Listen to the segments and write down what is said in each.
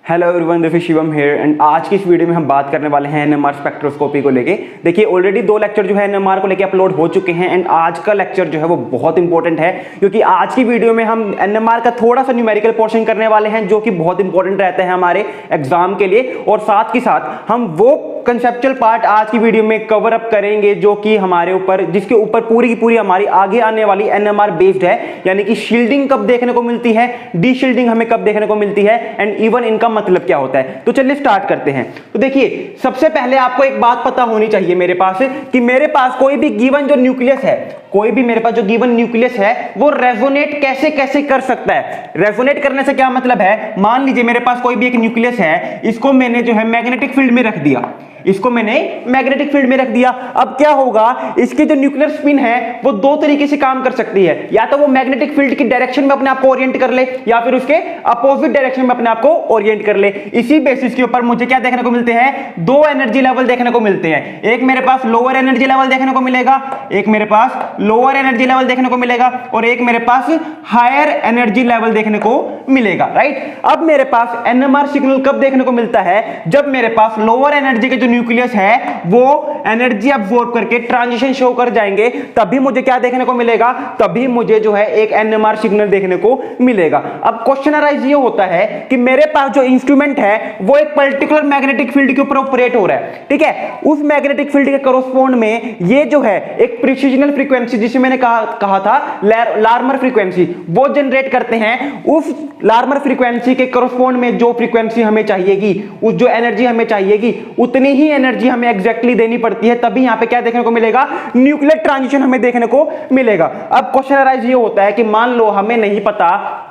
Hello everyone, this is Shivam here and आज की इस वीडियो में हम बात करने वाले हैं एनएमआर स्पेक्ट्रोस्कोपी को लेके। देखिए ऑलरेडी 2 लेक्चर जो है एनएमआर को लेके अपलोड हो चुके हैं एंड आज का लेक्चर जो है वो बहुत इंपॉर्टेंट है क्योंकि आज की वीडियो में हम एनएमआर का थोड़ा सा न्यूमेरिकल पोर्शन करने वाले हैं जो कि बहुत इंपॉर्टेंट रहता है हमारे एग्जाम के लिए, और साथ के साथ हम वो कंसेप्चुअल पार्ट आज की वीडियो में कवर अप करेंगे जो कि हमारे ऊपर जिसके ऊपर पूरी की पूरी हमारी आगे आने वाली एनएमआर बेस्ड है। यानी कि शील्डिंग कब देखने को मिलती है, डी शील्डिंग हमें कब देखने को मिलती है एंड इवन इनका मतलब क्या होता है। तो चलिए स्टार्ट करते हैं। तो देखिए सबसे पहले आपको एक बात पता होनी चाहिए मेरे पास कि मेरे पास कोई भी गिवन जो न्यूक्लियस है, कोई भी मेरे पास जो गिवन न्यूक्लियस है वो रेजोनेट कैसे कैसे कर सकता है। रेजोनेट करने से क्या मतलब है, मान लीजिए मेरे पास कोई भी एक न्यूक्लियस है, इसको मैंने जो है मैग्नेटिक फील्ड में रख दिया, इसको मैंने मैग्नेटिक फील्ड में रख दिया। अब क्या होगा, इसकी जो न्यूक्लियर स्पिन है वो 2 तरीके से काम कर सकती है, या तो वो मैग्नेटिक फील्ड की डायरेक्शन में अपने आप को ओरिएंट कर ले या फिर उसके अपोजिट डायरेक्शन में अपने आप को ओरिएंट कर ले। इसी बेसिस के ऊपर मुझे क्या देखने को मिलते हैं, 2 एनर्जी लेवल देखने को मिलते हैं। एक मेरे पास लोअर एनर्जी लेवल देखने को मिलेगा, एक मेरे पास लोअर एनर्जी लेवल देखने को मिलेगा और एक मेरे पास हायर एनर्जी लेवल देखने को मिलेगा, राइट। अब मेरे पास एनएमआर सिग्नल कब देखने को मिलता है, जब मेरे पास लोअर एनर्जी के जो न्यूक्लियस है वो एनर्जी अब्सॉर्ब करके ट्रांजिशन शो कर जाएंगे, तभी मुझे क्या देखने को मिलेगा, तभी मुझे जो है एक एनएमआर सिग्नल देखने को मिलेगा। अब क्वेश्चन अराइज ये होता है कि मेरे पास जो इंस्ट्रूमेंट है वो एक पर्टिकुलर मैग्नेटिक फील्ड के ऊपर ऑपरेट हो रहा है, ठीक है। उस मैग्नेटिक फील्ड के कॉरस्पॉन्ड में ये जो है एक प्रिसिजनल फ्रीक्वेंसी, जिसे मैंने कहा था लार्मर फ्रीक्वेंसी, वो जनरेट करते हैं। उस लार्मर फ्रीक्वेंसी के कॉरस्पॉन्ड में जो फ्रीक्वेंसी हमें चाहिएगी, उस जो एनर्जी हमें चाहिएगी, उतनी ही एनर्जी हमें एग्जैक्टली देनी पड़ती है, तभी यहां पे क्या देखने को मिलेगा, न्यूक्लियर ट्रांजिशन हमें देखने को मिलेगा। अब क्वेश्चन अराइज ये होता है कि मान लो हमें नहीं पता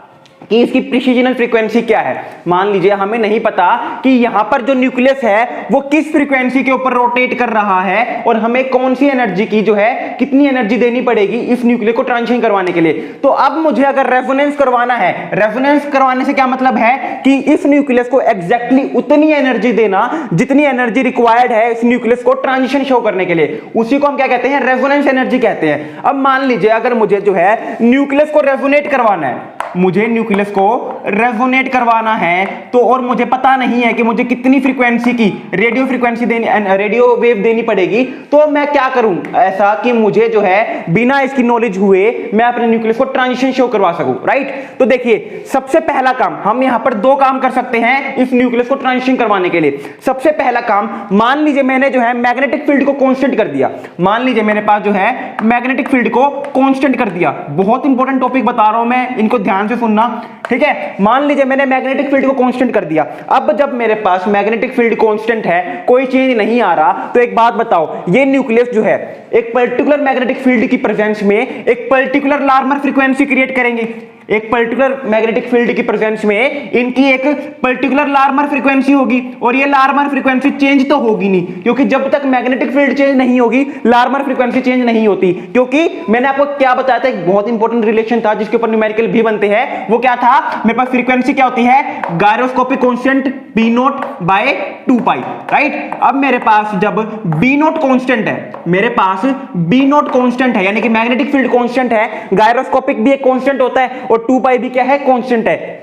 कि इसकी प्रिसिजनल फ्रीक्वेंसी क्या है। मान लीजिए हमें नहीं पता कि यहां पर जो न्यूक्लियस है वो किस फ्रीक्वेंसी के ऊपर रोटेट कर रहा है और हमें कौन सी एनर्जी की जो है कितनी एनर्जी देनी पड़ेगी इस न्यूक्लियस को ट्रांजिशन करवाने के लिए। तो अब मुझे अगर रेजोनेंस करवाना है, रेजोनेंस करवाने से क्या मतलब है कि इस न्यूक्लियस को एग्जैक्टली उतनी एनर्जी देना जितनी एनर्जी रिक्वायर्ड है इस न्यूक्लियस को ट्रांजिशन शो करने के लिए, उसी को हम क्या कहते हैं, रेजोनेंस एनर्जी कहते हैं। अब मान लीजिए अगर मुझे जो है न्यूक्लियस को रेजोनेट करवाना है, मुझे न्यूक्लियस को रेजोनेट करवाना है, तो और मुझे पता नहीं है कि मुझे कितनी फ्रीक्वेंसी की रेडियो फ्रीक्वेंसी देनी, रेडियो वेव देनी पड़ेगी, तो मैं क्या करूं ऐसा कि मुझे जो है बिना इसकी नॉलेज हुए मैं अपने न्यूक्लियस को ट्रांजिशन शो करवा सकूं, राइट। तो देखिए सबसे पहला काम हम यहां पर 2 काम कर सकते हैं इस न्यूक्लियस को ट्रांजिशन करवाने के लिए। सबसे पहला काम, मान लीजिए मैंने जो है मैग्नेटिक फील्ड को कांस्टेंट कर दिया, मान लीजिए मेरे पास जो है मैग्नेटिक फील्ड को कांस्टेंट कर दिया। बहुत इंपॉर्टेंट टॉपिक बता रहा हूं मैं, इनको ध्यान से सुनना, ठीक है। मान लीजिए मैंने मैग्नेटिक फील्ड को कांस्टेंट कर दिया। अब जब मेरे पास मैग्नेटिक फील्ड कांस्टेंट है, कोई चेंज नहीं आ रहा, तो एक बात बताओ, ये न्यूक्लियस जो है एक पर्टिकुलर मैग्नेटिक फील्ड की प्रेजेंस में एक पर्टिकुलर लार्मर फ्रीक्वेंसी क्रिएट करेंगे। एक पर्टिकुलर मैग्नेटिक फील्ड की प्रेजेंस में इनकी एक पर्टिकुलर लार्मर फ्रीक्वेंसी होगी और ये लार्मर फ्रीक्वेंसी चेंज तो होगी नहीं, क्योंकि जब तक मैग्नेटिक फील्ड चेंज नहीं होगी लार्मर फ्रीक्वेंसी चेंज नहीं होती। क्योंकि मैंने आपको क्या बताया था, एक बहुत इंपॉर्टेंट रिलेशन था जिसके ऊपर न्यूमेरिकल भी बनते हैं। वो क्या था, मेरे पास फ्रीक्वेंसी क्या होती है, गायरोस्कोपिक कांस्टेंट B0/2π, राइट। अब मेरे पास जब B0 कांस्टेंट है, मेरे पास B0 कांस्टेंट है, यानी कि मैग्नेटिक फील्ड कांस्टेंट है, गायरोस्कोपिक भी एक कांस्टेंट होता है और 2π भी क्या है, कांस्टेंट है,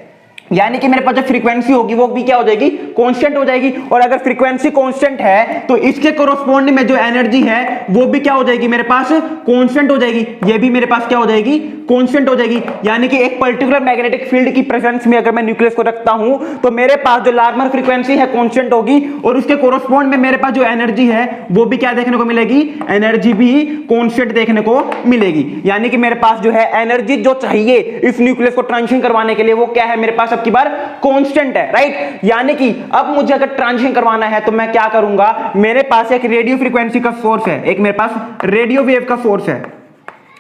यानी कि मेरे पास जो फ्रीक्वेंसी होगी वो भी क्या हो जाएगी, कांस्टेंट हो जाएगी। और अगर फ्रीक्वेंसी कांस्टेंट है तो इसके कोरोस्पोंडिंग में जो एनर्जी है वो भी क्या हो जाएगी, मेरे पास कांस्टेंट हो जाएगी। ये भी मेरे पास क्या हो जाएगी, कांस्टेंट हो जाएगी। यानी कि एक पर्टिकुलर मैग्नेटिक फील्ड की प्रेजेंस में अगर मैं न्यूक्लियस को रखता हूं तो मेरे पास जो लार्मर फ्रीक्वेंसी है कांस्टेंट होगी और उसके कोरोस्पोंड में मेरे पास जो एनर्जी है वो भी क्या देखने को मिलेगी, एनर्जी भी कांस्टेंट देखने को मिलेगी। यानी कि मेरे पास जो है एनर्जी जो चाहिए इस न्यूक्लियस को ट्रांजिशन करवाने के लिए वो क्या है, मेरे पास की बार कांस्टेंट है, राइट। यानी कि अब मुझे अगर ट्रांजिशन करवाना है तो मैं क्या करूंगा, मेरे पास एक रेडियो फ्रीक्वेंसी का सोर्स है, एक मेरे पास रेडियो वेव का सोर्स है,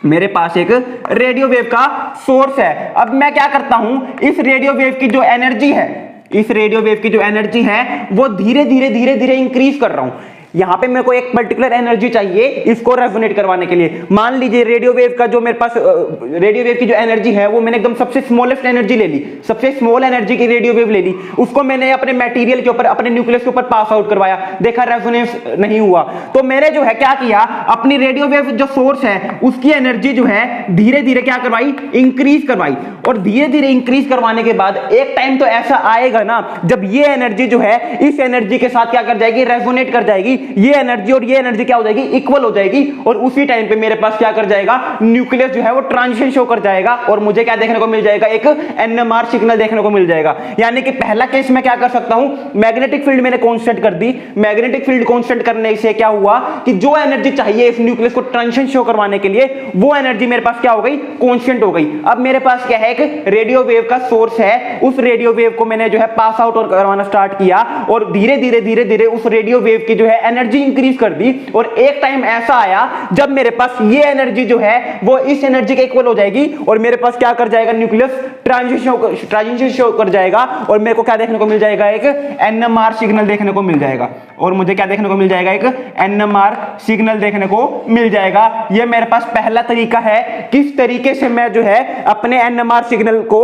मेरे पास एक रेडियो वेव का सोर्स है। अब मैं क्या करता हूं, इस रेडियो वेव की जो एनर्जी है, इस रेडियो वेव की जो एनर्जी है वो धीरे धीरे इंक्रीज कर रहा हूं। यहां पे मेरे को एक पर्टिकुलर एनर्जी चाहिए इसको रेजोनेट करवाने के लिए। मान लीजिए रेडियो वेव का जो मेरे पास रेडियो वेव की जो एनर्जी है वो मैंने एकदम सबसे स्मॉलेस्ट एनर्जी ले ली, सबसे स्मॉल एनर्जी की रेडियो वेव ले ली, उसको मैंने अपने मटेरियल के ऊपर, अपने न्यूक्लियस के ऊपर पास आउट करवाया, देखा रेजोनेंस नहीं हुआ। तो मैंने जो है क्या किया, अपनी रेडियो वेव जो सोर्स है उसकी एनर्जी जो है धीरे धीरे क्या करवाई, इंक्रीज करवाई। और धीरे धीरे इंक्रीज करवाने के बाद एक टाइम तो ऐसा आएगा ना जब ये एनर्जी जो है इस एनर्जी के साथ क्या कर जाएगी, रेजोनेट कर जाएगी। ये एनर्जी और ये एनर्जी क्या हो जाएगी, इक्वल हो जाएगी। और उसी टाइम पे मेरे पास क्या कर जाएगा, न्यूक्लियस जो है वो ट्रांजिशन शो कर जाएगा और मुझे क्या देखने को मिल जाएगा, एक एनएमआर सिग्नल देखने को मिल जाएगा। यानी कि पहला केस में क्या कर सकता हूं, मैग्नेटिक फील्ड मैंने कांस्टेंट कर दी। मैग्नेटिक फील्ड कांस्टेंट करने से क्या हुआ कि जो एनर्जी चाहिए इस न्यूक्लियस को ट्रांजिशन शो करवाने के लिए वो एनर्जी मेरे पास क्या हो गई, कांस्टेंट हो गई। अब मेरे पास क्या है, एक रेडियो वेव का सोर्स है, उस रेडियो वेव को मैंने जो है पास आउट और करवाना स्टार्ट किया और धीरे धीरे उस रेडियो वेव की जो है एनर्जी इंक्रीज कर दी। और एक टाइम ऐसा आया जब मेरे पास ये एनर्जी जो है वो इस एनर्जी के इक्वल हो जाएगी और मेरे पास क्या कर जाएगा, न्यूक्लियस ट्रांजिशन शो कर जाएगा और मेरे को क्या देखने को मिल जाएगा, एक एनएमआर सिग्नल देखने को मिल जाएगा। और मुझे क्या देखने को मिल जाएगा, एक एनएमआर सिग्नल देखने को मिल जाएगा। ये मेरे पास पहला तरीका है किस तरीके से मैं जो है अपने एनएमआर सिग्नल को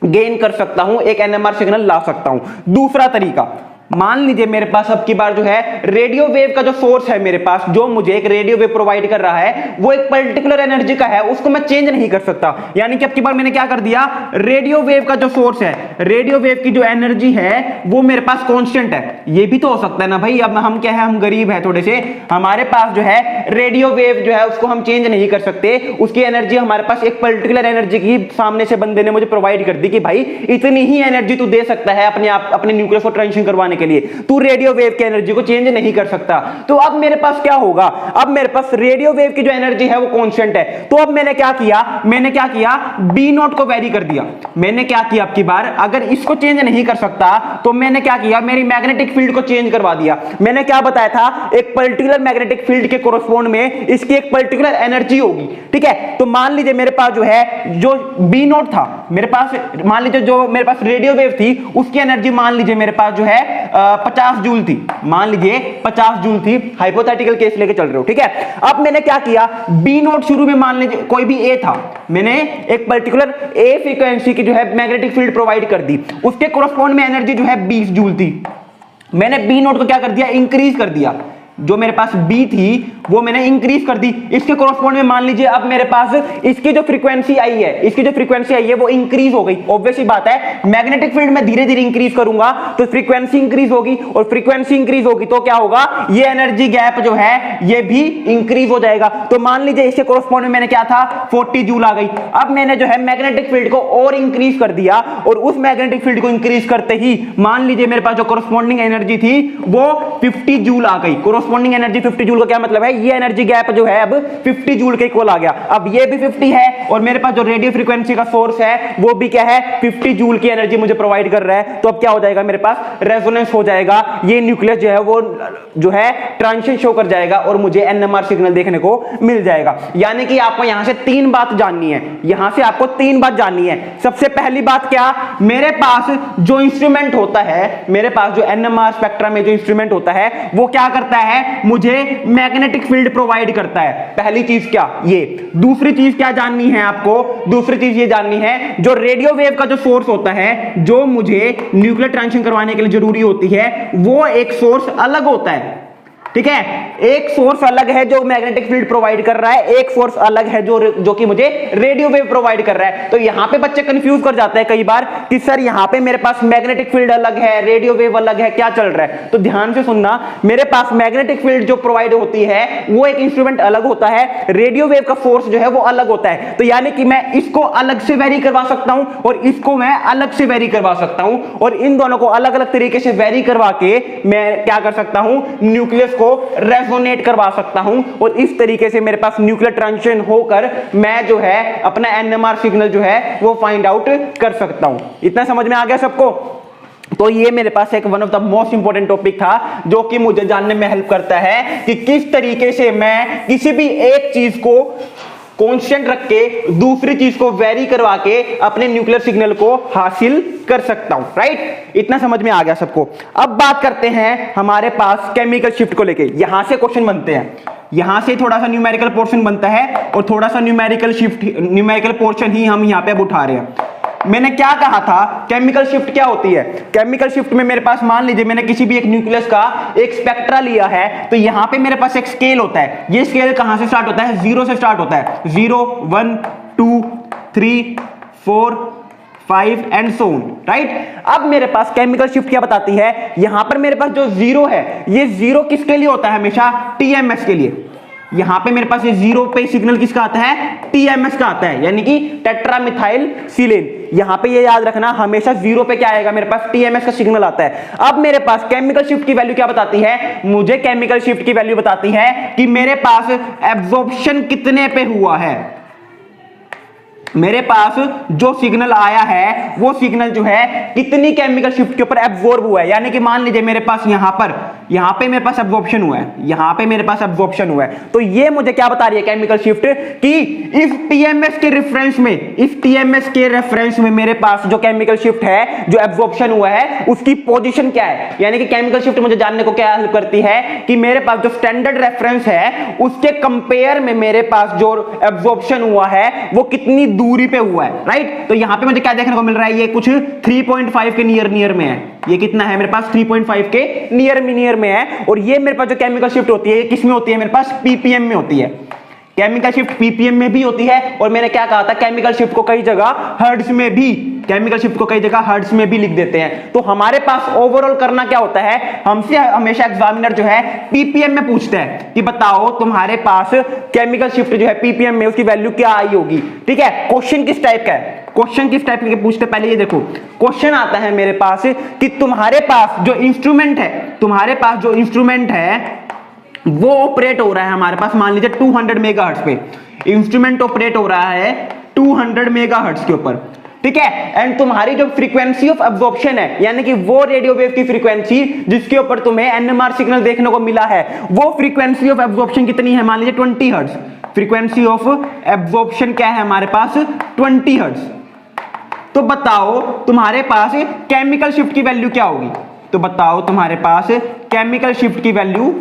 गेन कर सकता हूं, एक एनएमआर सिग्नल ला सकता हूं। दूसरा तरीका, मान लीजिए मेरे पास अब की बार जो है रेडियो वेव का जो सोर्स है मेरे पास, जो मुझे एक रेडियो वेव प्रोवाइड कर रहा है वो एक पर्टिकुलर एनर्जी का है, उसको मैं चेंज नहीं कर सकता। यानी कि अब की बार मैंने क्या कर दिया, रेडियो वेव का जो सोर्स है, रेडियो वेव की जो एनर्जी है वो मेरे पास कांस्टेंट है। ये भी तो हो सकता है ना भाई, अब हम क्या है, हम गरीब है थोड़े से, हमारे पास जो है रेडियो वेव जो है उसको हम चेंज नहीं कर सकते, उसकी एनर्जी हमारे पास एक पर्टिकुलर एनर्जी की सामने से बंदे ने मुझे प्रोवाइड कर दी कि भाई इतनी ही एनर्जी तू दे सकता है अपने आप अपने न्यूक्लियस को ट्रांजिशन करवाने के लिए, तू रेडियो वेव की एनर्जी को चेंज नहीं कर सकता। तो अब मेरे पास क्या होगा, अब मेरे पास रेडियो वेव की जो एनर्जी है वो कांस्टेंट है। तो अब मैंने क्या किया, बी नॉट को वेरी कर दिया। मैंने क्या किया, अब की बार अगर इसको चेंज नहीं कर सकता तो मैंने क्या किया, मेरी मैग्नेटिक फील्ड को चेंज करवा दिया। मैंने क्या बताया था, एक पर्टिकुलर मैग्नेटिक फील्ड के कोरस्पोंड में इसकी एक पर्टिकुलर एनर्जी होगी, ठीक है। तो मान लीजिए मेरे पास जो है, जो बी नॉट था मेरे पास, मान लीजिए जो मेरे पास रेडियो वेव थी उसकी एनर्जी मान लीजिए मेरे पास जो है 50 जूल थी, मान लीजिए 50 जूल थी, हाइपोथेटिकल केस लेके चल रहे हो, ठीक है। अब मैंने क्या किया, बी नोट शुरू में मान लीजिए कोई भी ए था, मैंने एक पर्टिकुलर ए फ्रीक्वेंसी की जो है मैग्नेटिक फील्ड प्रोवाइड कर दी, उसके कोरस्पोंड में एनर्जी जो है 20 जूल थी। मैंने बी नोट को क्या कर दिया, इंक्रीज कर दिया। जो मेरे पास बी थी वो मैंने इंक्रीज कर दी, इसके कोरस्पोंड में मान लीजिए अब मेरे पास इसकी जो फ्रीक्वेंसी आई है वो इंक्रीज हो गई। ऑब्वियस ही बात है, मैग्नेटिक फील्ड में धीरे धीरे इंक्रीज करूंगा तो फ्रीक्वेंसी इंक्रीज होगी, और फ्रीक्वेंसी इंक्रीज होगी तो क्या होगा, ये एनर्जी गैप जो है ये भी इंक्रीज हो जाएगा। तो मान लीजिए इसके कोरस्पोंड में मैंने क्या था, 40 जूल आ गई। अब मैंने जो है मैग्नेटिक फील्ड को और इंक्रीज कर दिया, और उस मैग्नेटिक फील्ड को इंक्रीज करते ही मान लीजिए मेरे पास जो कोरस्पोंडिंग एनर्जी थी वो 50 जूल आ गई। कोरस्पोंडिंग एनर्जी 50 जूल का क्या मतलब है, ये एनर्जी गैप जो है अब 50 जूल के इक्वल आ गया। अब ये भी 50 है और मेरे पास जो रेडियो फ्रीक्वेंसी का सोर्स है वो भी क्या है, 50 जूल की एनर्जी मुझे प्रोवाइड कर रहा है। तो अब क्या हो जाएगा, मेरे पास रेजोनेंस हो जाएगा, ये न्यूक्लियस जो है वो जो है ट्रांजिशन शो कर जाएगा और मुझे एनएमआर सिग्नल देखने को मिल जाएगा। यानी कि आपको यहां से 3 बात जाननी है, यहां से आपको 3 बात जाननी है। सबसे पहली बात क्या, मेरे पास जो इंस्ट्रूमेंट होता है, मेरे पास जो एनएमआर स्पेक्ट्रम में जो इंस्ट्रूमेंट होता है वो क्या करता है, मुझे मैग्नेटिक फील्ड प्रोवाइड करता है। पहली चीज क्या ये। दूसरी चीज क्या जाननी है आपको, दूसरी चीज ये जाननी है जो रेडियो वेव का जो सोर्स होता है, जो मुझे न्यूक्लियर ट्रांजिशन करवाने के लिए जरूरी होती है, वो एक सोर्स अलग होता है, ठीक है। एक सोर्स अलग है जो मैग्नेटिक फील्ड प्रोवाइड कर रहा है, एक सोर्स अलग है जो कि मुझे रेडियो वेव प्रोवाइड कर रहा है। तो यहां पे बच्चे कंफ्यूज कर जाते हैं कई बार कि सर यहां पे मेरे पास मैग्नेटिक फील्ड अलग है, रेडियो वेव अलग है, क्या चल रहा है। तो ध्यान से सुनना, मेरे पास मैग्नेटिक फील्ड जो प्रोवाइड होती है वो एक इंस्ट्रूमेंट अलग होता है, रेडियो वेव का सोर्स जो है वो अलग होता है। तो यानी कि मैं इसको अलग से वेरी करवा सकता हूं और इसको मैं अलग से वेरी करवा सकता हूं, और इन दोनों को अलग अलग तरीके से वेरी करवा के मैं क्या कर सकता हूं, न्यूक्लियस को रेजोनेट करवा सकता हूं, और इस तरीके से मेरे पास न्यूक्लियर ट्रांजिशन होकर मैं जो है अपना एनएमआर सिग्नल जो है वो फाइंड आउट कर सकता हूं। इतना समझ में आ गया सबको। तो ये मेरे पास एक one of the most important topic था जो कि मुझे जानने में हेल्प करता है कि किस तरीके से मैं किसी भी एक चीज को कांस्टेंट रख के दूसरी चीज को वेरी करवा के अपने न्यूक्लियर सिग्नल को हासिल कर सकता हूं, राइट? इतना समझ में आ गया सबको। अब बात करते हैं हमारे पास केमिकल शिफ्ट को लेके। यहां से क्वेश्चन बनते हैं, यहां से थोड़ा सा न्यूमेरिकल पोर्शन बनता है और थोड़ा सा न्यूमेरिकल पोर्शन ही हम यहां पे अब उठा रहे हैं। मैंने क्या कहा था, केमिकल शिफ्ट क्या होती है? केमिकल शिफ्ट में मेरे पास मान लीजिए मैंने किसी भी एक न्यूक्लियस का एक स्पेक्ट्रा लिया है, तो यहां पे मेरे पास एक स्केल होता है। ये स्केल कहां से स्टार्ट होता है? 0 से स्टार्ट होता है। 0 1 2 3 4 5 एंड सो ऑन, राइट? अब मेरे पास केमिकल शिफ्ट क्या बताती है, यहां पर मेरे पास जो 0 है, ये 0 किसके लिए होता है? हमेशा टीएमएस के लिए। यहां पे मेरे पास ये 0 पे सिग्नल किसका आता है? टीएमएस का आता है, यानी कि टेट्रामिथाइल सिलेन। यहां पे ये याद रखना, हमेशा 0 पे क्या आएगा? मेरे पास टीएमएस का सिग्नल आता है। अब मेरे पास केमिकल शिफ्ट की वैल्यू क्या बताती है? मुझे केमिकल शिफ्ट की वैल्यू बताती है कि मेरे पास एब्जॉर्प्शन कितने पे हुआ है। मेरे पास जो सिग्नल आया है वो सिग्नल जो है कितनी केमिकल शिफ्ट के ऊपर एब्जॉर्ब हुआ है। यानी कि मान लीजिए मेरे पास यहां पे मेरे पास एब्जॉर्प्शन हुआ है, यहां पे मेरे पास एब्जॉर्प्शन हुआ है, तो ये मुझे क्या बता रही है केमिकल शिफ्ट कि इस टीएमएस के रेफरेंस में मेरे पास जो केमिकल शिफ्ट है, जो एब्जॉर्प्शन हुआ है, उसकी पोजीशन क्या है। यानी कि केमिकल शिफ्ट मुझे जानने को क्या हेल्प करती है कि मेरे पास जो स्टैंडर्ड रेफरेंस है उसके कंपेयर में मेरे पास जो एब्जॉर्प्शन हुआ है वो कितनी दूरी पे हुआ है, राइट? तो यहां पे मुझे क्या देखने को मिल रहा है, ये कुछ 3.5 के नियर में है। ये कितना है मेरे पास? 3.5 के नियर में है। और ये मेरे पास जो केमिकल शिफ्ट होती है, ये किस में होती है? मेरे पास पीपीएम में होती है। केमिकल शिफ्ट पीपीएम में भी होती है। और मैंने क्या कहा था, केमिकल शिफ्ट को कई जगह हर्ट्ज में भी लिख देते हैं। तो हमारे पास ओवरऑल करना क्या होता है, हमसे हमेशा एग्जामिनर जो है पीपीएम में पूछता है कि बताओ तुम्हारे पास केमिकल शिफ्ट जो है पीपीएम में उसकी वैल्यू क्या आई होगी, ठीक है? क्वेश्चन किस टाइप का है? क्वेश्चन किस टाइप के पूछते? पहले ये देखो, क्वेश्चन आता है मेरे पास कि तुम्हारे पास जो इंस्ट्रूमेंट है वो ऑपरेट हो रहा है हमारे पास, मान लीजिए 200 मेगाहर्ट्ज पे इंस्ट्रूमेंट ऑपरेट हो रहा है 200 मेगाहर्ट्ज के ऊपर, ठीक है? एंड तुम्हारी जो फ्रीक्वेंसी ऑफ एब्जॉर्प्शन है, यानी कि वो रेडियो वेव की फ्रीक्वेंसी जिसके ऊपर तुम्हें एनएमआर सिग्नल देखने को मिला है, वो फ्रीक्वेंसी ऑफ एब्जॉर्प्शन कितनी है? मान लीजिए 20 हर्ट्ज। फ्रीक्वेंसी ऑफ एब्जॉर्प्शन क्या है हमारे पास? 20 हर्ट्ज। तो बताओ तुम्हारे पास केमिकल शिफ्ट की वैल्यू क्या होगी? तो बताओ तुम्हारे पास केमिकल शिफ्ट की वैल्यू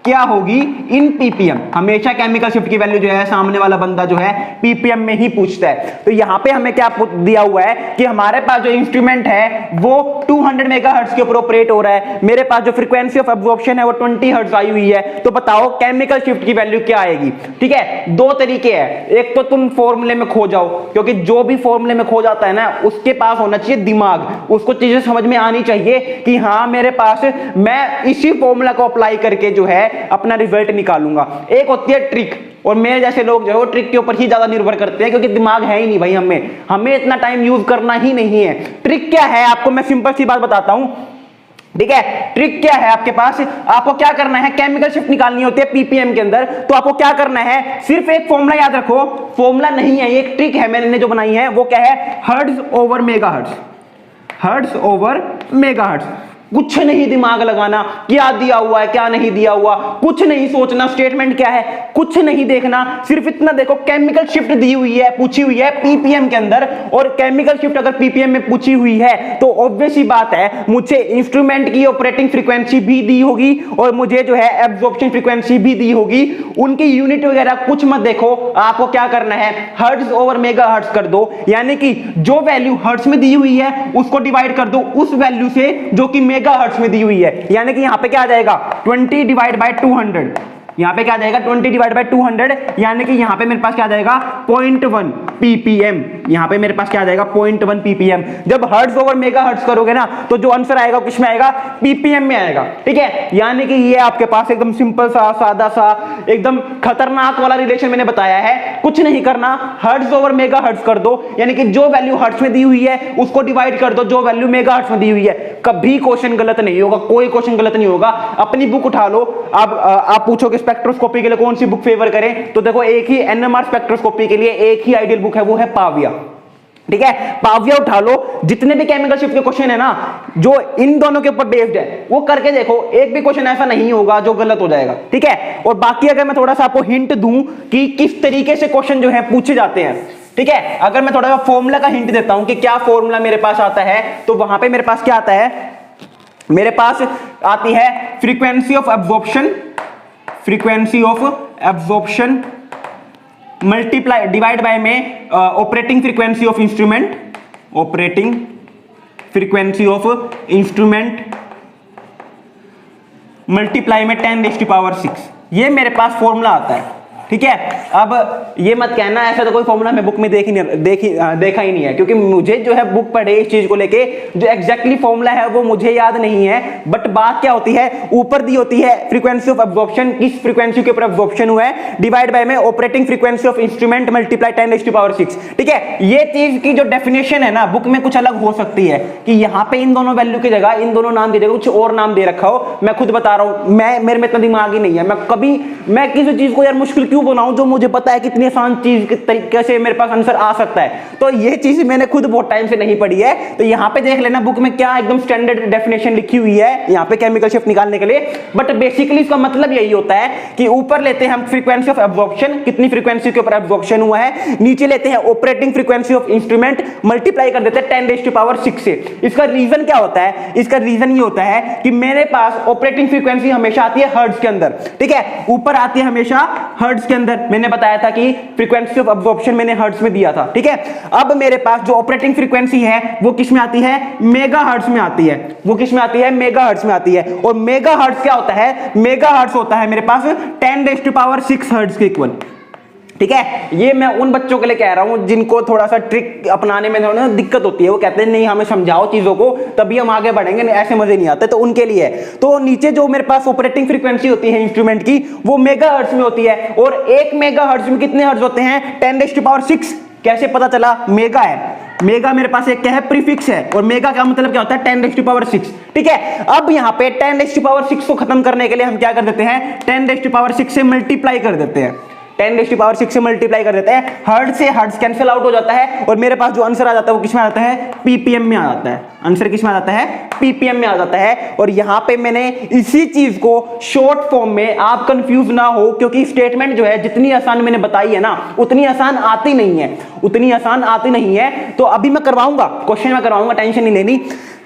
क्या होगी इन पीपीएम? हमेशा केमिकल शिफ्ट की वैल्यू जो है सामने वाला बंदा जो है पीपीएम में ही पूछता है। तो यहां पे हमें क्या दिया हुआ है कि हमारे पास जो इंस्ट्रूमेंट है वो 200 मेगाहर्ट्ज के ऊपर ऑपरेट हो रहा है, मेरे पास जो फ्रीक्वेंसी ऑफ एब्जॉर्प्शन है वो 20 हर्ट्ज आई हुई है। तो बताओ केमिकल शिफ्ट की वैल्यू क्या आएगी, ठीक है? दो तरीके हैं, एक तो तुम फॉर्मूले में खो जाओ, क्योंकि जो भी फॉर्मूले में खो जाता है ना उसके पास होना चाहिए दिमाग, उसको चीजें समझ में आनी चाहिए कि हाँ मेरे पास, मैं इसी फॉर्मूला को अप्लाई करके जो है अपना रिजल्ट निकालूंगा। एक होती है ट्रिक, और मेरे जैसे लोग जो है वो ट्रिक के ऊपर ही ज्यादा निर्भर करते हैं, क्योंकि दिमाग है ही नहीं भाई, हमें इतना टाइम यूज करना ही नहीं है। ट्रिक क्या है आपको मैं सिंपल सी बात बताता हूं, ठीक है? ट्रिक क्या है आपके पास, आपको क्या करना है, केमिकल शिफ्ट निकालनी होती है पीपीएम के अंदर, तो आपको क्या करना है, सिर्फ एक फॉर्मूला याद रखो, फॉर्मूला नहीं है, एक ट्रिक है मैंने जो बनाई है, वो क्या है? Hertz over megahertz. कुछ नहीं दिमाग लगाना, क्या दिया हुआ है क्या नहीं दिया हुआ, कुछ नहीं सोचना, स्टेटमेंट क्या है कुछ नहीं देखना, सिर्फ इतना देखो केमिकल शिफ्ट दी हुई है, पूछी हुई है पीपीएम के अंदर, और केमिकल शिफ्ट अगर पीपीएम में पूछी हुई है तो ऑब्वियस ही बात है मुझे इंस्ट्रूमेंट की ऑपरेटिंग फ्रीक्वेंसी भी दी होगी और मुझे जो है एब्जॉर्प्शन फ्रीक्वेंसी भी दी होगी। उनकी यूनिट वगैरह कुछ मत देखो, आपको क्या करना है, हर्ट्ज ओवर मेगाहर्ट्ज कर दो, यानी कि जो वैल्यू हर्ट्ज में दी हुई है उसको डिवाइड कर दो उस वैल्यू से जो कि मेगाहर्ट्ज में दी हुई है, यानी कि यहां पे क्या आ जाएगा 20 डिवाइड बाय 200, यहां पे क्या आ जाएगा 20 डिवाइड बाय 200, यानी कि यहां पे मेरे पास क्या आ जाएगा 0.1 पीपीएम, यहां पे मेरे पास क्या आ जाएगा 0.1 पीपीएम। जब हर्ट्ज ओवर मेगाहर्ट्ज करोगे ना तो जो आंसर आएगा किस में आएगा, पीपीएम में आएगा, ठीक है? यानी कि ये आपके पास एकदम सिंपल सा, सादा सा, एकदम खतरनाक वाला रिलेशन मैंने बताया है। कुछ नहीं करना, हर्ट्ज ओवर मेगाहर्ट्ज कर दो, यानी कि जो वैल्यू हर्ट्ज में दी हुई है उसको डिवाइड कर दो जो वैल्यू मेगाहर्ट्ज में दी हुई है। कभी क्वेश्चन गलत नहीं होगा, कोई क्वेश्चन गलत नहीं होगा। अपनी बुक उठा लो, आप पूछोगे स्पेक्ट्रोस्कोपी के लिए कौन सी बुक फेवर करें, तो देखो एक ही एनएमआर स्पेक्ट्रोस्कोपी के लिए एक ही आइडियल बुक है, वो है पाविया। ठीक है, पाविया उठा लो, जितने भी केमिकल शिफ्ट के क्वेश्चन है ना जो इन दोनों के ऊपर बेस्ड है वो करके देखो, एक भी क्वेश्चन ऐसा नहीं होगा जो गलत हो जाएगा। ठीक है, और बाकी अगर मैं थोड़ा सा आपको हिंट दूं कि किस तरीके से क्वेश्चन जो है पूछे जाते हैं, ठीक है, अगर मैं थोड़ा सा फॉर्मूला का हिंट देता हूं कि क्या फॉर्मूला मेरे पास आता है, तो वहां पे मेरे पास क्या आता है, मेरे पास आती है frequency of absorption multiply divide by में operating frequency of instrument multiply में 10⁻⁶, ये मेरे पास फॉर्मूला आता है। ठीक है, अब ये मत कहना ऐसा तो कोई फॉर्मूला मैं बुक में देखा ही नहीं है, क्योंकि मुझे जो है बुक पढ़े इस चीज को लेके जो एग्जैक्टली फॉर्मूला है वो मुझे याद नहीं है, बट बात क्या होती है, ऊपर दी होती है फ्रीक्वेंसी ऑफ एब्जॉर्प्शन, किस फ्रीक्वेंसी के ऊपर एब्जॉर्प्शन हुआ है, डिवाइड बाय में operating frequency of instrument multiply 10⁻⁶। ठीक है, ये चीज की जो डेफिनेशन है ना बुक में कुछ अलग हो सकती है कि यहाँ पे इन दोनों वैल्यू की जगह, इन दोनों नाम की जगह कुछ और नाम दे रखा हो। मैं खुद बता रहा हूं, मेरे में इतना दिमाग ही नहीं है, मैं किसी चीज को यार मुश्किल क्यों बनाऊं जो मुझे पता है कितनी आसान चीज के तरीके से मेरे पास आंसर आ सकता है। तो ये चीज मैंने खुद बहुत टाइम से नहीं पढ़ी है, तो यहाँ पे देख लेना बुक में क्या एकदम स्टैंडर्ड डेफिनेशन लिखी हुई है यहाँ पे केमिकल शिफ्ट निकालने के लिए। बट बेसिकली इसका मतलब यही होता है कि ऊपर लेते हैं हम फ्रीक्वेंसी ऑफ एब्जॉर्प्शन, कितनी फ्रीक्वेंसी के ऊपर एब्जॉर्प्शन हुआ है, नीचे लेते हैं operating frequency of instrument, multiply कर देते हैं 10⁻⁶ से। इसका रीजन क्या होता है, इसका रीजन ये होता है कि मेरे पास ऑपरेटिंग फ्रीक्वेंसी हमेशा आती है हर्ट्ज के अंदर। ठीक है, ऊपर आती है हमेशा हर्ट्ज के अंदर, मैंने बताया था कि फ्रीक्वेंसी ऑफ एब्जॉर्प्शन मैंने हर्ट्ज में दिया था। ठीक है, अब मेरे पास जो ऑपरेटिंग फ्रीक्वेंसी है वो किस में आती है, मेगाहर्ट्ज में आती है। वो किस में आती है, मेगाहर्ट्ज में आती है। और मेगाहर्ट्ज क्या होता है, मेगाहर्ट्ज होता है मेरे पास 10⁻⁶ हर्ट्ज के इक्वल। ठीक है, ये मैं उन बच्चों के लिए कह रहा हूं जिनको थोड़ा सा ट्रिक अपनाने में दिक्कत होती है, वो कहते हैं नहीं हमें समझाओ चीजों को तभी हम आगे बढ़ेंगे, ऐसे मजे नहीं आते, तो उनके लिए है। तो नीचे जो मेरे पास ऑपरेटिंग फ्रीक्वेंसी होती है इंस्ट्रूमेंट की वो मेगाहर्ट्ज में होती है, और 1 मेगाहर्ट्ज में कितने हर्ट्ज होते हैं, 10⁻⁶। कैसे पता चला, मेगा है, मेगा मेरे पास एक क्या है, प्रीफिक्स है, और मेगा का मतलब क्या होता है, 10⁻⁶। ठीक है, अब यहाँ पे 10⁻⁶ को खत्म करने के लिए हम क्या कर देते हैं, 10⁻⁶ से मल्टीप्लाई कर देते हैं, 10⁻⁶ से मल्टीप्लाई कर देते हैं, हर्ट्ज से हर्ट्ज कैंसिल आउट हो जाता है, और मेरे पास जो आंसर आ जाता है वो किस में आ जाता है, पीपीएम में आ जाता है। आंसर किस में आ जाता है, पीपीएम में आ जाता है। और यहां पे मैंने इसी चीज को शॉर्ट फॉर्म में, आप कंफ्यूज ना हो, क्योंकि स्टेटमेंट जो है जितनी आसान मैंने बताई है ना उतनी आसान आती नहीं है, उतनी आसान आती नहीं है। तो अभी मैं करवाऊंगा क्वेश्चन, मैं करवाऊंगा, टेंशन नहीं लेनी।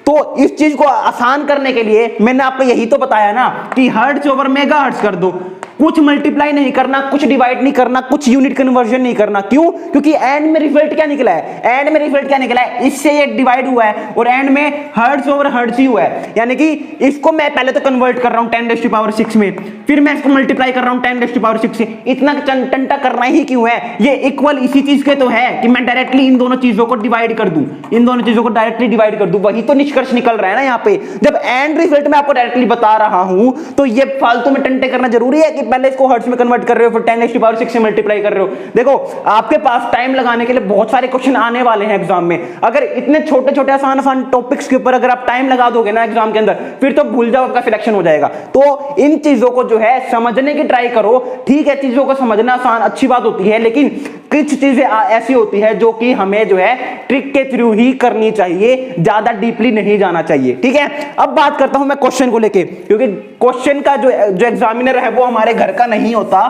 तो इस चीज को आसान करने के लिए मैंने आपको यही तो बताया ना कि हर्ट्ज ओवर मेगाहर्ट्ज कर दो, कुछ मल्टीप्लाई नहीं करना, कुछ डिवाइड नहीं करना, कुछ यूनिट कन्वर्जन नहीं करना। क्यों, क्योंकि एंड में रिजल्ट क्या निकला है, एंड में रिजल्ट क्या निकला है, इससे ये डिवाइड हुआ है और एंड में हर्ट्ज ओवर हर्ट्ज ही हुआ है। यानी कि इसको मैं पहले तो कन्वर्ट कर रहा हूं 10⁻⁶ में, फिर मैं इसको मल्टीप्लाई कर रहा हूं 10⁻⁶ से। इतना टंटा करना ही क्यों है, ये इक्वल इसी चीज के तो है कि मैं डायरेक्टली इन दोनों चीजों को डिवाइड कर दूं, इन दोनों चीजों को डायरेक्टली डिवाइड कर दूं, वही तो निष्कर्ष निकल रहा है ना यहाँ पे। जब एंड रिजल्ट मैं आपको डायरेक्टली बता रहा हूं तो ये फालतू में टंटे करना जरूरी है कि पहले इसको हर्ट्ज में कन्वर्ट कर रहे हो फिर 10⁻⁶ से मल्टीप्लाई कर रहे हो। देखो आपके पास टाइम लगाने के लिए बहुत सारे क्वेश्चन आने वाले हैं एग्जाम में, अगर इतने छोटे छोटे आसान आसान टॉपिक्स के ऊपर अगर आप टाइम लगा दोगे ना एग्जाम के अंदर, फिर तो भूल जाओ आपका सिलेक्शन हो जाएगा। तो इन चीजों को जो है समझने की ट्राई करो। ठीक है, चीजों को समझना आसान अच्छी बात होती है, लेकिन कुछ चीजें ऐसी होती है जो कि हमें जो है ट्रिक के थ्रू ही करनी चाहिए, ज्यादा डीपली नहीं जाना चाहिए। ठीक है, अब बात करता हूं मैं क्वेश्चन को लेके, क्योंकि क्वेश्चन का जो एग्जामिनर है वो हमारे घर का नहीं होता,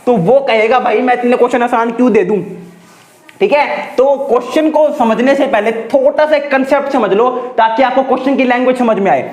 तो वो कहेगा भाई मैं इतने क्वेश्चन आसान क्यों दे दूं। ठीक है, तो क्वेश्चन को समझने से पहले थोड़ा सा कंसेप्ट समझ लो ताकि आपको क्वेश्चन की लैंग्वेज समझ में आए।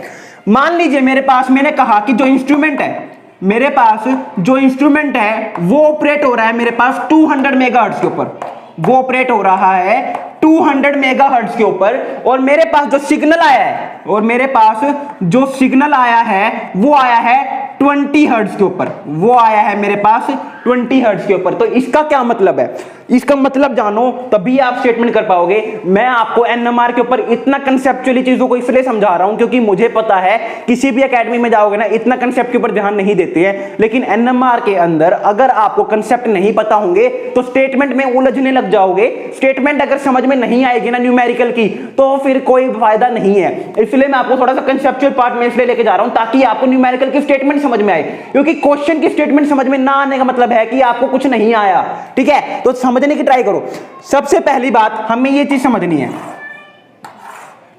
मान लीजिए मेरे पास, मैंने कहा कि जो इंस्ट्रूमेंट है, मेरे पास जो इंस्ट्रूमेंट है वो ऑपरेट हो रहा है मेरे पास 200 मेगाहर्ट्ज के ऊपर, वो ऑपरेट हो रहा है 200 मेगाहर्ट्ज के ऊपर, और मेरे पास जो सिग्नल आया है, और मेरे पास जो सिग्नल आया है वो आया है 20 हर्ट्ज के ऊपर, वो आया है मेरे पास 20 हर्ट्ज के ऊपर। तो इसका क्या मतलब है, इसका मतलब जानो तभी आप स्टेटमेंट कर पाओगे। मैं आपको एनएमआर के ऊपर इतना कंसेप्चुअली चीजों को इसलिए समझा रहा हूं क्योंकि मुझे पता है किसी भी एकेडमी में जाओगे ना इतना कंसेप्ट के ऊपर ध्यान नहीं देते हैं, लेकिन एनएमआर के अंदर अगर आपको कंसेप्ट नहीं पता होंगे तो स्टेटमेंट में उलझने लग जाओगे। स्टेटमेंट अगर समझ में नहीं आएगी ना न्यूमेरिकल की तो फिर कोई फायदा नहीं है। इसलिए मैं आपको थोड़ा सा कंसेप्चुअल पार्ट में इसलिए लेके जा रहा हूं ताकि आपको न्यूमेरिकल की स्टेटमेंट समझ में आए, क्योंकि क्वेश्चन की स्टेटमेंट समझ में ना आने का मतलब मतलब है कि आपको कुछ नहीं आया। ठीक है, तो समझने की ट्राई करो। सबसे पहली बात हमें ये चीज समझनी है,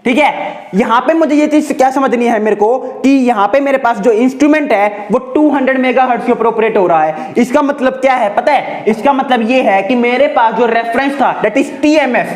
ठीक है। यहां पे मुझे ये चीज क्या समझनी है मेरे को कि यहां पे मेरे पास जो इंस्ट्रूमेंट है वो 200 मेगाहर्ट्ज के ऊपर ऑपरेट हो रहा है। इसका मतलब क्या है पता है? इसका मतलब ये है कि मेरे पास जो रेफरेंस था दैट इज टीएमएस,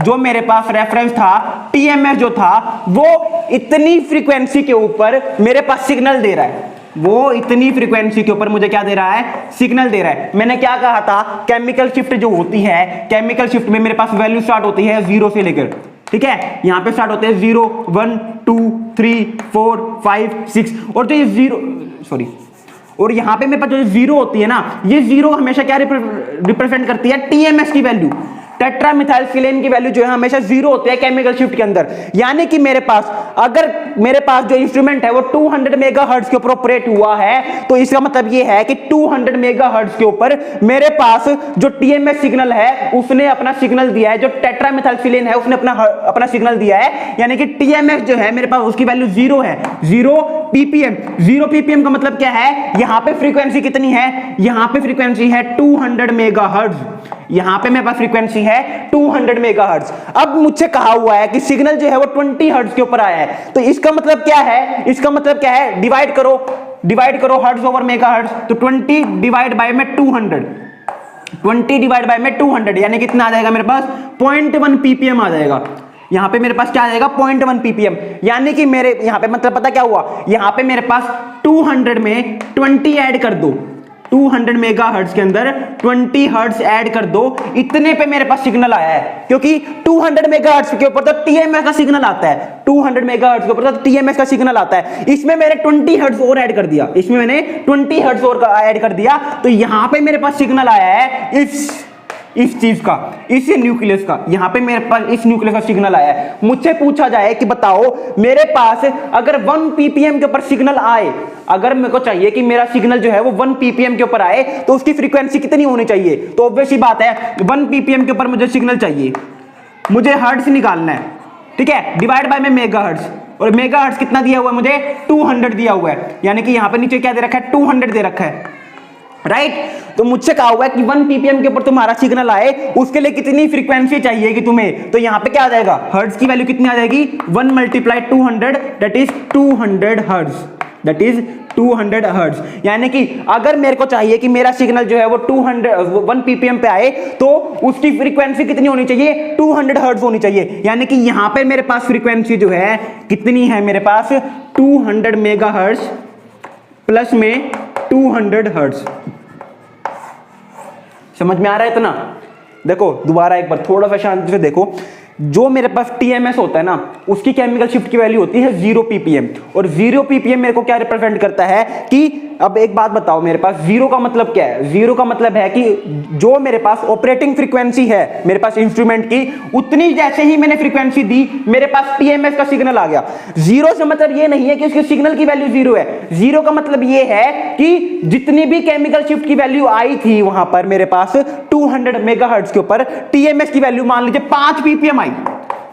जो मेरे पास रेफरेंस था टीएमएस जो था वो इतनी फ्रीक्वेंसी के ऊपर मेरे पास सिग्नल दे रहा है, वो इतनी फ्रीक्वेंसी के ऊपर मुझे क्या दे रहा है? सिग्नल दे रहा है। मैंने क्या कहा था? केमिकल शिफ्ट जो होती है, केमिकल शिफ्ट में मेरे पास वैल्यू स्टार्ट होती है 0 से लेकर, ठीक है, यहां पे स्टार्ट होते हैं 0 1 2 3 4 5 6 और जो ये 0 सॉरी और यहां पे मेरे पास जो 0 होती है ना, ये 0 हमेशा क्या रिप्रेजेंट करती है? टीएमएस की वैल्यू, टेट्रामिथाइलसिलेन की वैल्यू जो है हमेशा 0 होती है केमिकल शिफ्ट के अंदर। यानी कि मेरे पास अगर मेरे पास जो इंस्ट्रूमेंट है वो 200 मेगाहर्ट्ज के ऊपर ऑपरेट हुआ है तो इसका मतलब ये है कि 200 मेगाहर्ट्ज के ऊपर मेरे पास जो टीएमएस सिग्नल है उसने अपना सिग्नल दिया है, जो टेट्रामिथाइलसिलेन है उसने अपना सिग्नल दिया है। यानी कि टीएमएस जो है मेरे पास उसकी वैल्यू 0 है, 0 पीपीएम। 0 पीपीएम का मतलब क्या है? यहां पे फ्रीक्वेंसी कितनी है? यहां पे फ्रीक्वेंसी है 200 मेगाहर्ट्ज, यहां पे मेरे पास फ्रीक्वेंसी है 200 मेगाहर्ट्ज। अब मुझसे कहा हुआ है कि सिग्नल जो है वो 20 हर्ट्ज के ऊपर आया है, तो इसका मतलब क्या है? इसका मतलब क्या है? डिवाइड करो हर्ट्ज ओवर मेगाहर्ट्ज, तो 20 डिवाइड बाय में 200, 20 डिवाइड बाय में 200 यानी कितना आ जाएगा मेरे पास? 0.1 पीपीएम आ जाएगा। यहां पे मेरे पास क्या आ जाएगा? 0.1 पीपीएम। यानी कि मेरे यहां पे मतलब पता क्या हुआ? यहां पे मेरे पास 200 में 20 ऐड कर दो, 200 मेगाहर्ट्ज के अंदर 20 हर्ट्ज ऐड कर दो, इतने पे मेरे पास सिग्नल आया है। क्योंकि 200 मेगाहर्ट्ज के ऊपर तो टीएमएस का सिग्नल आता है, 200 मेगाहर्ट्ज के ऊपर तो टीएमएस का सिग्नल आता है। इसमें मैंने 20 हर्ट्ज और ऐड कर दिया, इसमें मैंने 20 हर्ट्ज और ऐड कर दिया, तो यहां पे मेरे पास सिग्नल आया है इस चीज का, इस न्यूक्लियस का। यहां पे मेरे पास इस न्यूक्लियस का सिग्नल आया है। मुझसे पूछा जाए कि बताओ मेरे पास अगर 1 पीपीएम के ऊपर सिग्नल आए, अगर मेरे को चाहिए कि मेरा सिग्नल जो है वो 1 पीपीएम के ऊपर आए तो उसकी फ्रीक्वेंसी कितनी होनी चाहिए? तो ऑब्वियस ही बात है 1 पीपीएम के ऊपर मुझे सिग्नल चाहिए, मुझे हर्ट्ज निकालना है, ठीक है, डिवाइड बाय में मेगाहर्ट्ज, और मेगाहर्ट्ज कितना दिया हुआ है मुझे? 200 दिया हुआ है। यानी कि यहां पे नीचे क्या दे रखा है? 200 दे रखा है, राइट। तो मुझसे कहा हुआ है कि 1 पीपीएम के ऊपर तुम्हारा सिग्नल आए उसके लिए कितनी फ्रीक्वेंसी चाहिए कि तुम्हें, तो यहां पे क्या आ जाएगा? हर्ट्ज की वैल्यू कितनी आ जाएगी? 1 multiply 200 that is 200 hertz, that is 200 hertz. यानी कि अगर मेरे को चाहिए कि मेरा सिग्नल जो है वो 1 पीपीएम पे आए तो उसकी फ्रीक्वेंसी कितनी होनी चाहिए? 200 हर्ट्ज होनी चाहिए। यानी कि यहां पे मेरे पास फ्रीक्वेंसी जो है कितनी है? मेरे पास 200 मेगाहर्ट्ज प्लस में 200 हर्ट्ज। समझ में आ रहा है इतना? देखो दोबारा एक बार थोड़ा सा शांति से देखो, जो मेरे पास टीएमएस होता है ना उसकी केमिकल शिफ्ट की वैल्यू होती है 0 पीपीएम, और 0 पीपीएम मेरे को क्या रिप्रेजेंट करता है कि अब एक बात बताओ, मेरे पास 0 का मतलब क्या है? 0 का मतलब है कि जो मेरे पास ऑपरेटिंग फ्रीक्वेंसी है मेरे पास इंस्ट्रूमेंट की, उतनी जैसे ही मैंने फ्रीक्वेंसी दी मेरे पास टीएमएस का सिग्नल आ गया। 0 से मतलब ये नहीं है कि उसके सिग्नल की वैल्यू 0 है, 0 का मतलब ये है कि जितनी भी केमिकल शिफ्ट की वैल्यू आई थी वहां पर मेरे पास 200 मेगाहर्ट्ज के ऊपर टीएमएस की वैल्यू मान लीजिए 5 पीपीएम आई,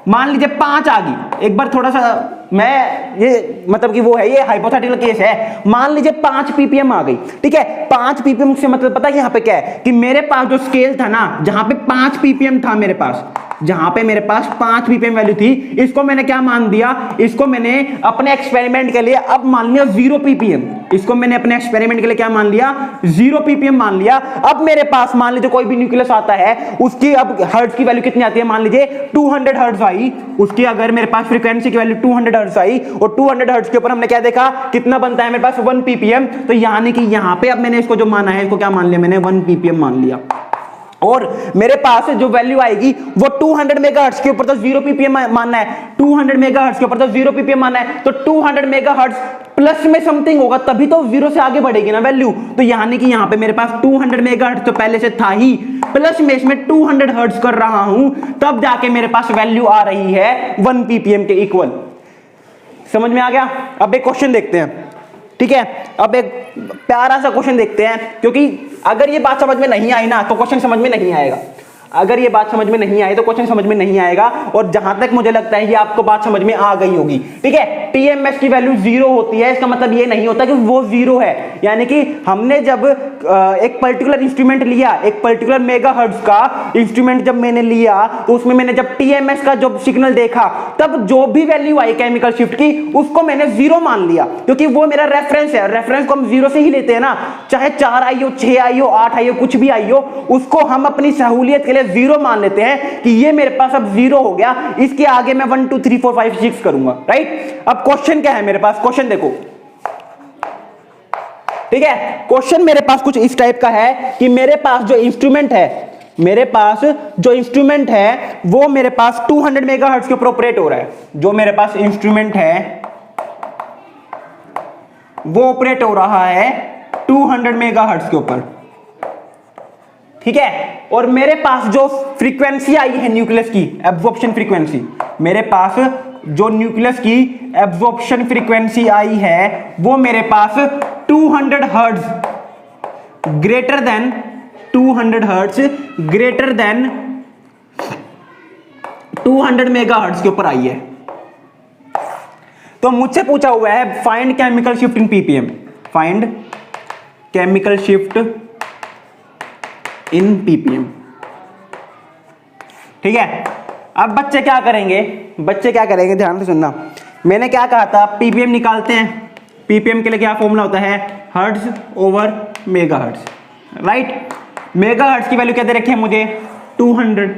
मान लीजिए 5 आ गई। एक बार थोड़ा सा मैं ये मतलब कि वो है, ये हाइपोथेटिकल केस है, मान लीजिए 5 पीपीएम आ गई, ठीक है। 5 पीपीएम से मतलब पता है यहाँ पे क्या है कि मेरे पास जो स्केल था ना जहां पे 5 पीपीएम था मेरे पास, जहां पे मेरे पास 5 पीपीएम वैल्यू थी, इसको मैंने क्या मान दिया? इसको मैंने अपने एक्सपेरिमेंट के लिए अब मान लिया 0 पीपीएम, इसको मैंने अपने एक्सपेरिमेंट के लिए क्या मान लिया? 0 पीपीएम मान लिया। अब मेरे पास मान लीजिए कोई भी न्यूक्लियस आता है, उसकी अब हर्ट्ज की वैल्यू कितनी आती है? मान लीजिए 200 हर्ट्ज आई, उसकी अगर मेरे पास फ्रीक्वेंसी की वैल्यू 200 हर्ट्ज आई और 200 हर्ट्ज के ऊपर हमने क्या देखा कितना बनता है मेरे पास? 1 पीपीएम। तो यानी कि यहां पे अब मैंने इसको जो माना है इसको क्या मान लिया मैंने? 1 पीपीएम मान लिया। और मेरे पास जो वैल्यू आएगी वो 200 मेगाहर्ट्ज के ऊपर तो 0 पीपीएम मानना है, 200 मेगाहर्ट्ज के ऊपर तो 0 पीपीएम मानना है, तो 200 मेगाहर्ट्ज प्लस में समथिंग होगा तभी तो 0 से आगे बढ़ेगी ना वैल्यू। तो यानी कि यहां पे मेरे पास 200 मेगाहर्ट्ज तो पहले से था ही, प्लस में इसमें 200 हर्ट्ज कर रहा हूं, तब जाके मेरे पास वैल्यू आ रही है 1 पीपीएम के इक्वल। समझ में आ गया? अब एक क्वेश्चन देखते हैं, ठीक है। अब एक प्यारा सा क्वेश्चन देखते हैं, क्योंकि अगर ये बात समझ में नहीं आई ना तो क्वेश्चन समझ में नहीं आएगा। अगर ये बात समझ में नहीं आई तो क्वेश्चन समझ में नहीं आएगा, और जहां तक मुझे लगता है ये आपको बात समझ में आ गई होगी। ठीक है, टीएमएस की वैल्यू 0 होती है, इसका मतलब ये नहीं होता कि वो 0 है, यानी कि हमने जब एक पर्टिकुलर इंस्ट्रूमेंट लिया, एक पर्टिकुलर मेगाहर्ट्ज का इंस्ट्रूमेंट जब मैंने लिया, तो उसमें मैंने जब टीएमएस का जो सिग्नल देखा, तब जो भी वैल्यू आई केमिकल शिफ्ट की, उसको मैंने 0 मान लिया, क्योंकि वो मेरा रेफरेंस है। रेफरेंस को हम 0 से ही लेते हैं ना, चाहे 4 आई हो, 6 आई हो, 8 आई हो, कुछ भी आई हो, उसको हम अपनी सहूलियत के लिए 0 मान लेते हैं कि ये मेरे पास अब 0 हो गया, इसके आगे मैं 1 2 3 4 5 6 करूंगा। राइट, अब क्वेश्चन क्या है मेरे पास, क्वेश्चन देखो। ठीक है, क्वेश्चन मेरे पास कुछ इस टाइप का है कि मेरे पास जो इंस्ट्रूमेंट है, मेरे पास जो इंस्ट्रूमेंट है वो मेरे पास 200 मेगाहर्ट्ज के ऊपर ऑपरेट हो रहा है। जो मेरे पास इंस्ट्रूमेंट है वो ऑपरेट हो रहा है 200 मेगाहर्ट्ज के ऊपर। ठीक है, और मेरे पास जो फ्रीक्वेंसी आई है न्यूक्लियस की, एब्जॉर्प्शन फ्रीक्वेंसी, मेरे पास जो न्यूक्लियस की एब्जॉर्प्शन फ्रीक्वेंसी आई है वो मेरे पास 200 hertz greater than 200 hertz greater than 200 megahertz के ऊपर आई है। तो मुझसे पूछा हुआ है find chemical shift in PPM, find chemical shift in PPM. ठीक है, अब बच्चे क्या करेंगे, बच्चे क्या करेंगे, ध्यान से सुनना। मैंने क्या कहा था, पीपीएम निकालते हैं। पीपीएम के लिए क्या फॉर्मूला होता है, hertz over megahertz. Right, megahertz की वैल्यू क्या दे रखी है मुझे, 200,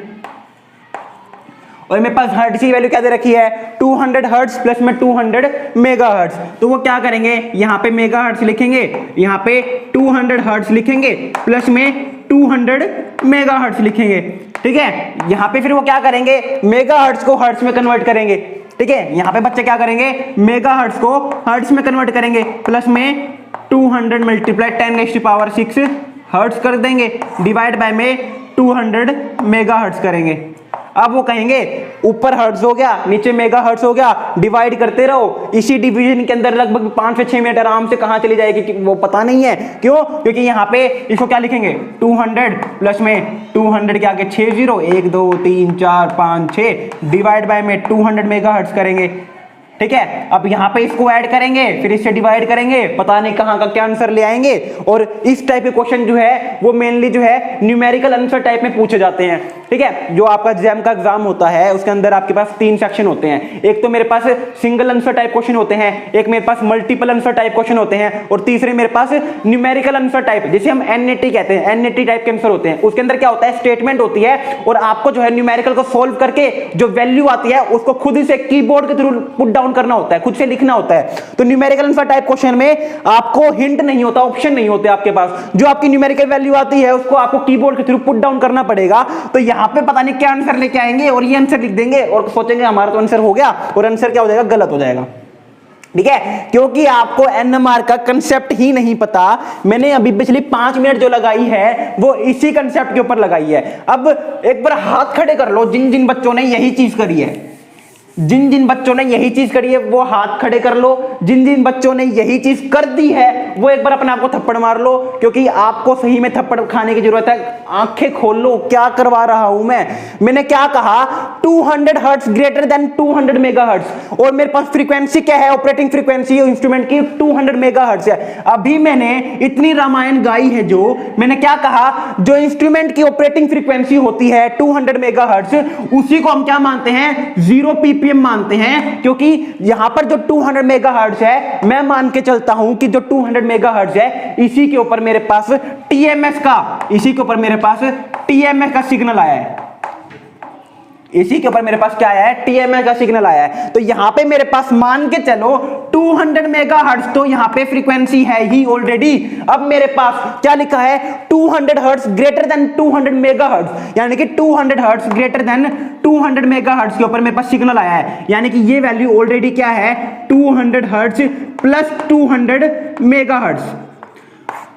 और मेरे पास हर्ट्ज की वैल्यू क्या दे रखी है, 200 हर्ट्ज प्लस में 200 मेगाहर्ट्ज। तो वो क्या करेंगे, यहां पे मेगाहर्ट्ज लिखेंगे, यहां पे 200 हर्ट्ज लिखेंगे, प्लस में 200 मेगाहर्ट्ज लिखेंगे। ठीक है, यहां पे फिर वो क्या करेंगे, मेगाहर्ट्ज को हर्ट्ज में कन्वर्ट करेंगे। ठीक है, यहां पे बच्चे क्या करेंगे, मेगाहर्ट्ज को हर्ट्ज में कन्वर्ट करेंगे, प्लस में 200 मल्टीप्लाई 10⁻⁶ हर्ट्ज कर देंगे, डिवाइड बाय में 200 मेगाहर्ट्ज करेंगे। अब वो कहेंगे ऊपर हर्ट्ज हो गया, नीचे मेगाहर्ट्ज हो गया, डिवाइड करते रहो। इसी डिवीजन के अंदर लगभग 5 से 6 मिनट आराम से कहां चली जाएगी वो पता नहीं है। क्यों, क्योंकि यहां पे इसको क्या लिखेंगे, 200 प्लस में 200 के आगे 6 0, 1 2 3 4 5 6 डिवाइड बाय में 200 मेगाहर्ट्ज करेंगे। ठीक है, अब यहां पे इसको ऐड करेंगे, फिर इससे डिवाइड करेंगे, पता नहीं कहां का क्या आंसर ले आएंगे। और इस टाइप के क्वेश्चन जो है वो मेनली जो है न्यूमेरिकल आंसर टाइप में पूछे जाते हैं। ठीक है, जो आपका जैम का एग्जाम होता है उसके अंदर आपके पास 3 सेक्शन होते हैं। एक तो मेरे पास सिंगल आंसर टाइप क्वेश्चन होते हैं, एक मेरे पास मल्टीपल आंसर टाइप क्वेश्चन होते हैं, और तीसरे मेरे पास न्यूमेरिकल आंसर टाइप, जिसे हम एनएटी कहते हैं, एनएटी टाइप के आंसर होते हैं। उसके अंदर क्या होता है, स्टेटमेंट होती है, और आपको जो है न्यूमेरिकल को सोल्व करके जो वैल्यू आती है उसको खुद से कीबोर्ड के थ्रू पुट डाउन करना होता है, खुद से लिखना होता है। तो न्यूमेरिकल आंसर टाइप क्वेश्चन में आपको हिंट नहीं होता, ऑप्शन नहीं होते आपके पास, जो आपकी न्यूमेरिकल वैल्यू आती है उसको आपको कीबोर्ड के थ्रू पुट डाउन करना पड़ेगा। तो यहां पे पता नहीं क्या आंसर लेके आएंगे और ये आंसर लिख देंगे और सोचेंगे हमारा तो आंसर हो गया, और आंसर क्या हो जाएगा, गलत हो जाएगा। ठीक है, क्योंकि आपको एनएमआर का कंसेप्ट ही नहीं पता। मैंने अभी पिछली 5 मिनट जो लगाई है वो इसी कंसेप्ट के ऊपर लगाई है। अब एक बार हाथ खड़े कर लो जिन जिन बच्चों ने यही चीज करी है, जिन जिन बच्चों ने यही चीज करी है वो हाथ खड़े कर लो। जिन जिन बच्चों ने यही चीज कर दी है वो एक बार अपने आप को थप्पड़ मार लो, क्योंकि आपको सही में थप्पड़ खाने की जरूरत है। आंखें खोल लो, क्या करवा रहा हूं मैंने क्या कहा, 200 हर्ट्ज ग्रेटर देन 200 मेगाहर्ट्ज, और मेरे पास फ्रीक्वेंसी क्या है, ऑपरेटिंग फ्रीक्वेंसी इंस्ट्रूमेंट की 200 मेगाहर्ट्ज है। अभी मैंने इतनी रामायण गाई है, जो मैंने क्या कहा, जो इंस्ट्रूमेंट की ऑपरेटिंग फ्रीक्वेंसी होती है 200 मेगाहर्ट्ज, उसी को हम क्या मानते हैं, 0 पीपीएम मानते हैं। क्योंकि यहां पर जो 200 मेगाहर्ट्ज है, मैं मान के चलता हूं कि जो 200 मेगाहर्ट्ज है इसी के ऊपर मेरे पास टीएमएस का, इसी के ऊपर मेरे पास टीएमएस का सिग्नल आया है, इसी के ऊपर मेरे पास क्या आया है, टीएमएस का सिग्नल आया है। तो यहां पे मेरे पास मान के चलो 200 मेगाहर्ट्ज, तो यहां पे फ्रीक्वेंसी है ही ऑलरेडी। अब मेरे पास क्या लिखा है, 200 हर्ट्ज ग्रेटर देन 200 मेगाहर्ट्ज, यानी कि 200 हर्ट्ज ग्रेटर देन 200 मेगाहर्ट्ज के ऊपर मेरे पास सिग्नल आया है। यानी कि ये वैल्यू ऑलरेडी क्या है, 200 हर्ट्ज प्लस 200 मेगाहर्ट्ज।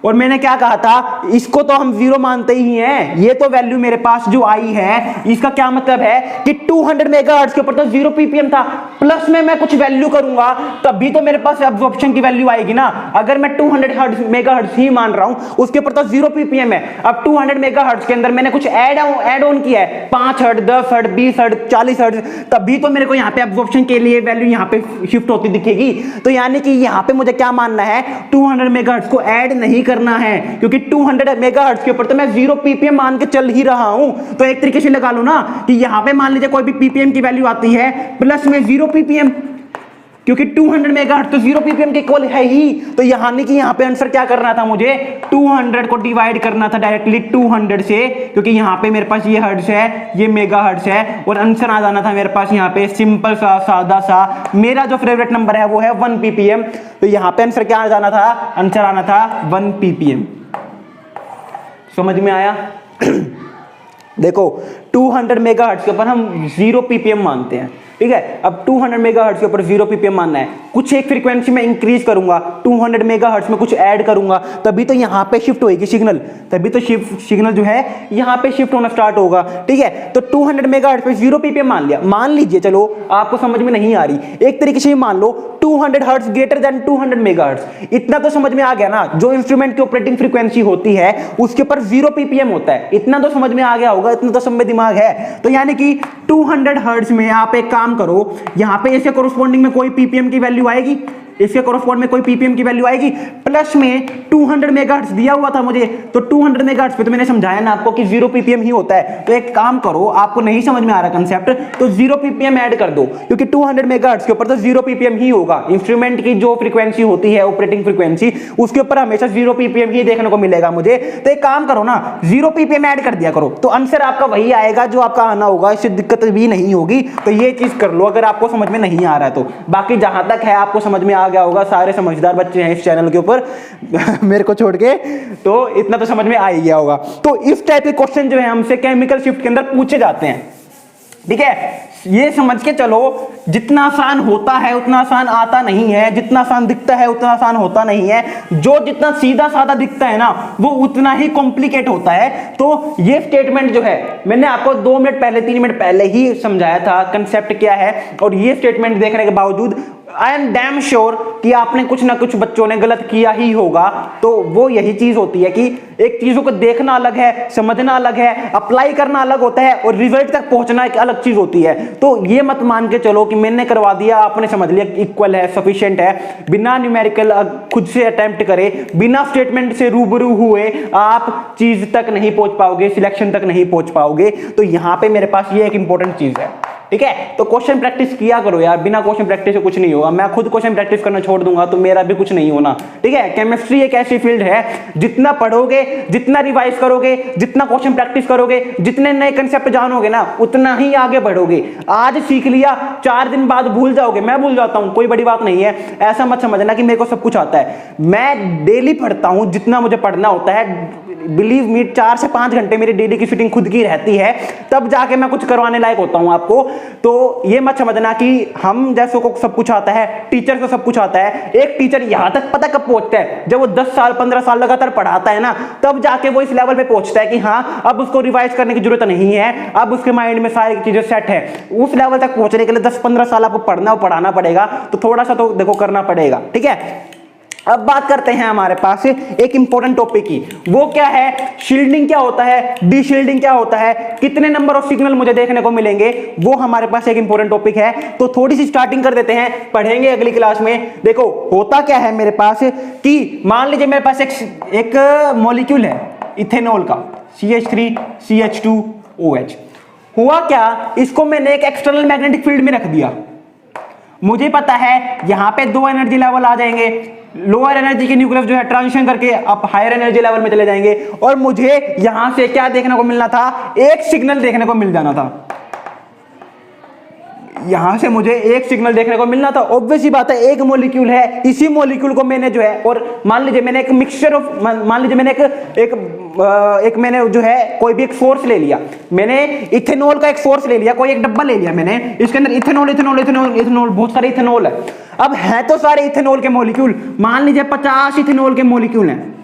और मैंने क्या कहा था, इसको तो हम 0 मानते ही हैं। ये तो वैल्यू मेरे पास जो आई है, इसका क्या मतलब है कि 200 मेगाहर्ट्ज के ऊपर तो 0 ppm था, प्लस में मैं कुछ वैल्यू करूंगा तभी तो मेरे पास एब्जॉर्प्शन की वैल्यू आएगी ना। अगर मैं 200 मेगाहर्ट्ज ही मान रहा हूं, उसके ऊपर तो 0 ppm है। अब 200 मेगाहर्ट्ज के अंदर मैंने कुछ ऐड ऑन किया है, 5 हर्ट्ज, 10 हर्ट्ज, 20 हर्ट्ज, 40 हर्ट्ज, तभी तो मेरे को यहाँ पे एब्जॉर्प्शन के लिए वैल्यू यहाँ पे शिफ्ट होती दिखेगी। तो यानी कि यहाँ पे मुझे क्या मानना है, 200 मेगाहर्ट्ज को ऐड नहीं करना है, क्योंकि 200 मेगाहर्ट्ज के ऊपर तो मैं 0 ppm मान के चल ही रहा हूं। तो एक तरीके से लगा लो ना कि यहां पे मान लीजिए कोई भी ppm की वैल्यू आती है प्लस में 0 ppm, क्योंकि 200 मेगाहर्ट्ज तो 0 ppm के इक्वल है ही। तो यानी कि यहां पे आंसर क्या करना था, मुझे 200 को डिवाइड करना था डायरेक्टली 200 से, क्योंकि यहां पे मेरे पास ये हर्ट्ज है, ये मेगाहर्ट्ज है, और आंसर आ जाना था मेरे पास यहां पे सिंपल सा सादा सा, मेरा जो फेवरेट नंबर है वो है 1 ppm। तो यहां पे आंसर क्या आ जाना था, आंसर आना था 1 ppm। समझ में आया? देखो 200 मेगाहर्ट्ज के ऊपर हम 0 ppm मानते हैं, ठीक है। अब 200 मेगाहर्ट्ज के ऊपर 0 ppm मानना है, कुछ एक फ्रीक्वेंसी में इंक्रीज करूंगा, 200 मेगाहर्ट्ज में कुछ ऐड करूंगा, तभी तो यहां पे शिफ्ट होएगी सिग्नल, तभी तो सिग्नल जो है यहां पे शिफ्ट होना स्टार्ट होगा, ठीक है। तो 200 मेगाहर्ट्ज पे 0 ppm मान लिया। मान लीजिए, चलो आपको समझ में नहीं आ रही, एक तरीके से मान लो 200 हर्ट्ज ग्रेटर देन 200 मेगाहर्ट्ज, इतना तो समझ में आ गया ना। जो इंस्ट्रूमेंट की ऑपरेटिंग फ्रीक्वेंसी होती है उसके ऊपर 0 ppm होता है, इतना तो समझ में आ गया होगा, इतना तो सब में दिमाग है। तो यानी कि 200 हर्ट्ज में आप एक काम करो, यहां पे इसके कोरस्पॉन्डिंग में कोई ppm की वैल्यू आएगी, इसके कोरस्पॉन्ड में कोई ppm की वैल्यू आएगी, प्लस में 200 मेगाहर्ट्ज दिया हुआ था मुझे, तो 200 मेगाहर्ट्ज पे तो मैंने समझाया ना आपको कि 0 ppm ही होता है। तो एक काम करो, आपको नहीं समझ में आ रहा कंसेप्ट, तो 0 ppm ऐड कर दो, क्योंकि 200 मेगाहर्ट्ज के ऊपर तो 0 ppm ही होगा। इंस्ट्रूमेंट की जो फ्रीक्वेंसी होती है ऑपरेटिंग फ्रीक्वेंसी, उसके ऊपर हमेशा 0 ppm ही देखने को मिलेगा मुझे। तो एक काम करो ना, 0 ppm ऐड कर दिया करो, तो आंसर आपका वही आएगा जो आपका आना होगा, इससे दिक्कत भी नहीं होगी। तो ये चीज कर लो अगर आपको समझ में नहीं आ रहा है तो। बाकी जहां तक है आपको समझ में आ गया होगा, सारे समझदार बच्चे हैं इस चैनल के ऊपर मेरे को छोड़ के, तो इतना तो समझ में आ ही गया होगा। तो इस टाइप के क्वेश्चन जो है हमसे केमिकल शिफ्ट के अंदर पूछे जाते हैं, ठीक है। ये समझ के चलो, जितना आसान होता है उतना आसान आता नहीं है, जितना आसान दिखता है उतना आसान होता नहीं है, जो जितना सीधा साधा दिखता है ना वो उतना ही कॉम्प्लिकेट होता है। तो ये स्टेटमेंट जो है मैंने आपको 2 मिनट पहले 3 मिनट पहले ही समझाया था कंसेप्ट क्या है, और ये स्टेटमेंट देखने के बावजूद आई एम डैम श्योर कि आपने कुछ ना कुछ बच्चों ने गलत किया ही होगा। तो वो यही चीज होती है कि एक चीजों को देखना अलग है, समझना अलग है, अप्लाई करना अलग होता है, और रिजल्ट तक पहुंचना एक अलग चीज होती है। तो ये मत मान के चलो कि मैंने करवा दिया आपने समझ लिया इक्वल है, सफिशिएंट है। बिना न्यूमेरिकल खुद से अटेम्प्ट करे, बिना स्टेटमेंट से रूबरू हुए आप चीज तक नहीं पहुंच पाओगे, सिलेक्शन तक नहीं पहुंच पाओगे। तो यहां पे मेरे पास ये एक इंपॉर्टेंट चीज है, ठीक है। तो क्वेश्चन प्रैक्टिस किया करो यार, बिना क्वेश्चन प्रैक्टिस से कुछ नहीं होगा। मैं खुद क्वेश्चन प्रैक्टिस करना छोड़ दूंगा तो मेरा भी कुछ नहीं होना, ठीक है। केमिस्ट्री एक ऐसी फील्ड है, जितना पढ़ोगे, जितना रिवाइज करोगे, जितना क्वेश्चन प्रैक्टिस करोगे, जितने नए कंसेप्ट जानोगे ना, उतना ही आगे बढ़ोगे। आज सीख लिया, 4 दिन बाद भूल जाओगे, मैं भूल जाता हूं, कोई बड़ी बात नहीं है। ऐसा मत समझना कि मेरे को सब कुछ आता है। मैं डेली पढ़ता हूं जितना मुझे पढ़ना होता है, बिलीव मी 4 से 5 घंटे मेरी डेली की शूटिंग खुद की रहती है, तब जाके मैं कुछ करवाने लायक होता हूं आपको। तो ये मत समझना कि हम जैसों को सब कुछ आता है, टीचर को सब कुछ आता है। एक टीचर यहां तक पता कब पहुंचता है, जब वो 10 साल 15 साल लगातार पढ़ाता है ना, तब जाके वो इस लेवल पे पहुंचता है कि हाँ अब उसको रिवाइज करने की जरूरत नहीं है, अब उसके माइंड में सारी चीजें सेट है। उस लेवल तक पहुंचने के लिए 10-15 साल आपको पढ़ना और पढ़ाना पड़ेगा, तो थोड़ा सा तो देखो करना पड़ेगा, ठीक है। अब बात करते हैं हमारे पास एक इंपॉर्टेंट टॉपिक की, वो क्या है, शील्डिंग क्या होता है, डीशील्डिंग क्या होता है, कितने नंबर ऑफ सिग्नल मुझे देखने को मिलेंगे, वो हमारे पास एक इंपॉर्टेंट टॉपिक है। तो थोड़ी सी स्टार्टिंग कर देते हैं, पढ़ेंगे अगली क्लास में। देखो होता क्या है मेरे पास कि मान लीजिए मेरे पास एक मॉलिक्यूल है इथेनॉल का, CH3CH2OH। हुआ क्या, इसको मैंने एक एक्सटर्नल मैग्नेटिक फील्ड में रख दिया। मुझे पता है यहां पे 2 एनर्जी लेवल आ जाएंगे, लोअर एनर्जी के न्यूक्लियस जो है ट्रांजिशन करके आप हायर एनर्जी लेवल में चले जाएंगे, और मुझे यहां से क्या देखने को मिलना था, एक सिग्नल देखने को मिल जाना था। यहां से मुझे एक सिग्नल देखने को मिलना था। ऑब्वियस ही बात है, एक मॉलिक्यूल है, इसी मॉलिक्यूल को मैंने जो है, और मान लीजिए मैंने एक मिक्सचर ऑफ, मान लीजिए मैंने एक मैंने जो है कोई भी एक सोर्स ले लिया, मैंने इथेनॉल का एक सोर्स ले लिया, कोई एक डब्बा ले लिया मैंने, इसके अंदर इथेनॉल इथेनॉल इथेनॉल इथेनॉल बहुत सारे इथेनॉल है। अब है तो सारे इथेनॉल के मॉलिक्यूल, मान लीजिए 50 इथेनॉल के मॉलिक्यूल हैं,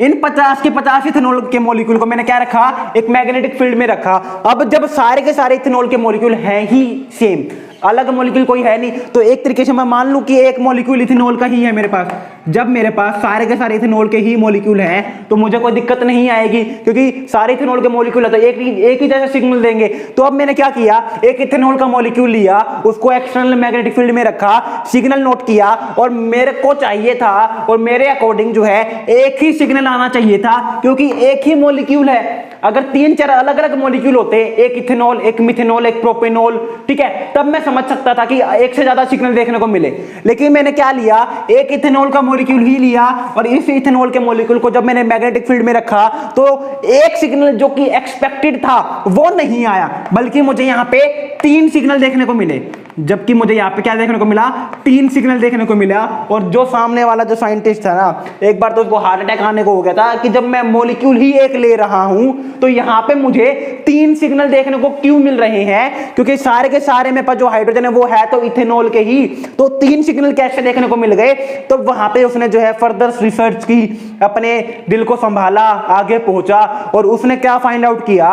इन 50 के 50 इथेनॉल के मॉलिक्यूल को मैंने क्या रखा, एक मैग्नेटिक फील्ड में रखा। अब जब सारे के सारे इथेनॉल के मॉलिक्यूल हैं ही सेम, अलग मॉलिक्यूल कोई है नहीं, तो एक तरीके से मैं मान लूं कि एक मॉलिक्यूल इथेनॉल का ही है मेरे पास। जब मेरे पास सारे के सारे इथेनॉल के ही मॉलिक्यूल हैं तो मुझे कोई दिक्कत नहीं आएगी, क्योंकि सारे इथेनॉल के मॉलिक्यूल है तो एक ही जैसा सिग्नल देंगे। तो अब मैंने क्या किया, एक इथेनॉल का मॉलिक्यूल लिया, उसको एक्सटर्नल मैग्नेटिक फील्ड में रखा, सिग्नल नोट किया, और मेरे को चाहिए था और मेरे अकॉर्डिंग जो है एक ही सिग्नल आना चाहिए था, क्योंकि एक ही मॉलिक्यूल है। अगर 3-4 अलग अलग मॉलिक्यूल होते, एक इथेनॉल, एक मिथेनॉल, एक प्रोपेनॉल, ठीक है, तब मैं समझ सकता था कि एक से ज्यादा सिग्नल देखने को मिले। लेकिन मैंने क्या लिया, एक इथेनॉल का मॉलिक्यूल ही लिया, और इस इथेनॉल के मॉलिक्यूल को जब मैंने मैग्नेटिक फील्ड में रखा तो एक सिग्नल जो कि एक्सपेक्टेड था वो नहीं आया, बल्कि मुझे यहां पे 3 सिग्नल देखने को मिले। जबकि मुझे यहां पे क्या देखने को मिला, 3 सिग्नल देखने को मिला। और जो सामने वाला जो साइंटिस्ट था ना, एक बार तो उसको हार्ट अटैक आने को हो गया था कि जब मैं मॉलिक्यूल ही एक ले रहा हूं तो यहां पे मुझे 3 सिग्नल देखने को क्यों मिल रहे हैं, क्योंकि सारे के सारे मेरे पास जो हाइड्रोजन है वो है तो इथेनॉल के ही, तो 3 सिग्नल कैसे देखने को मिल गए। तो वहां पे उसने जो है फर्दर रिसर्च की, अपने दिल को संभाला, आगे पहुंचा, और उसने क्या फाइंड आउट किया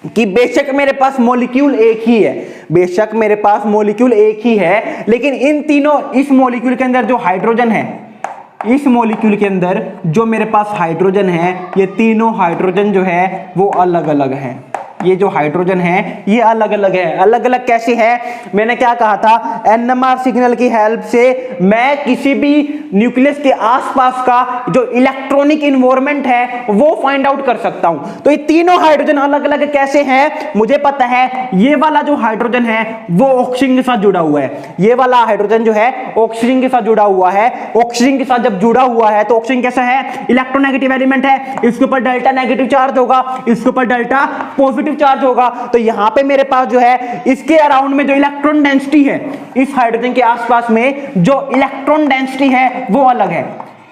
कि बेशक मेरे पास मॉलिक्यूल एक ही है, बेशक मेरे पास मॉलिक्यूल एक ही है, लेकिन इन तीनों, इस मॉलिक्यूल के अंदर जो हाइड्रोजन है, इस मॉलिक्यूल के अंदर जो मेरे पास हाइड्रोजन है, ये तीनों हाइड्रोजन जो है वो अलग अलग है। ये जो हाइड्रोजन है ये अलग अलग है। अलग अलग कैसे है, मैंने क्या कहा था, एनएमआर सिग्नल की हेल्प से मैं किसी भी न्यूक्लियस के आसपास का जो इलेक्ट्रॉनिक इन्वायरमेंट है वो फाइंड आउट कर सकता हूं। तो ये तीनों हाइड्रोजन अलग अलग कैसे हैं, मुझे पता है। ये वाला जो हाइड्रोजन है वो ऑक्सीजन के साथ जुड़ा हुआ है, ये वाला हाइड्रोजन जो है ऑक्सीजन के साथ जुड़ा हुआ है। ऑक्सीजन के साथ जब जुड़ा हुआ है तो ऑक्सीजन कैसा है, इलेक्ट्रोनेगेटिव एलिमेंट है, इसके ऊपर डेल्टा नेगेटिव चार्ज होगा, इसके ऊपर डेल्टा पॉजिटिव चार्ज होगा। तो यहां पे मेरे पास जो है इसके अराउंड में जो इलेक्ट्रॉन डेंसिटी है, इस हाइड्रोजन के आसपास में जो इलेक्ट्रॉन डेंसिटी है वो अलग है।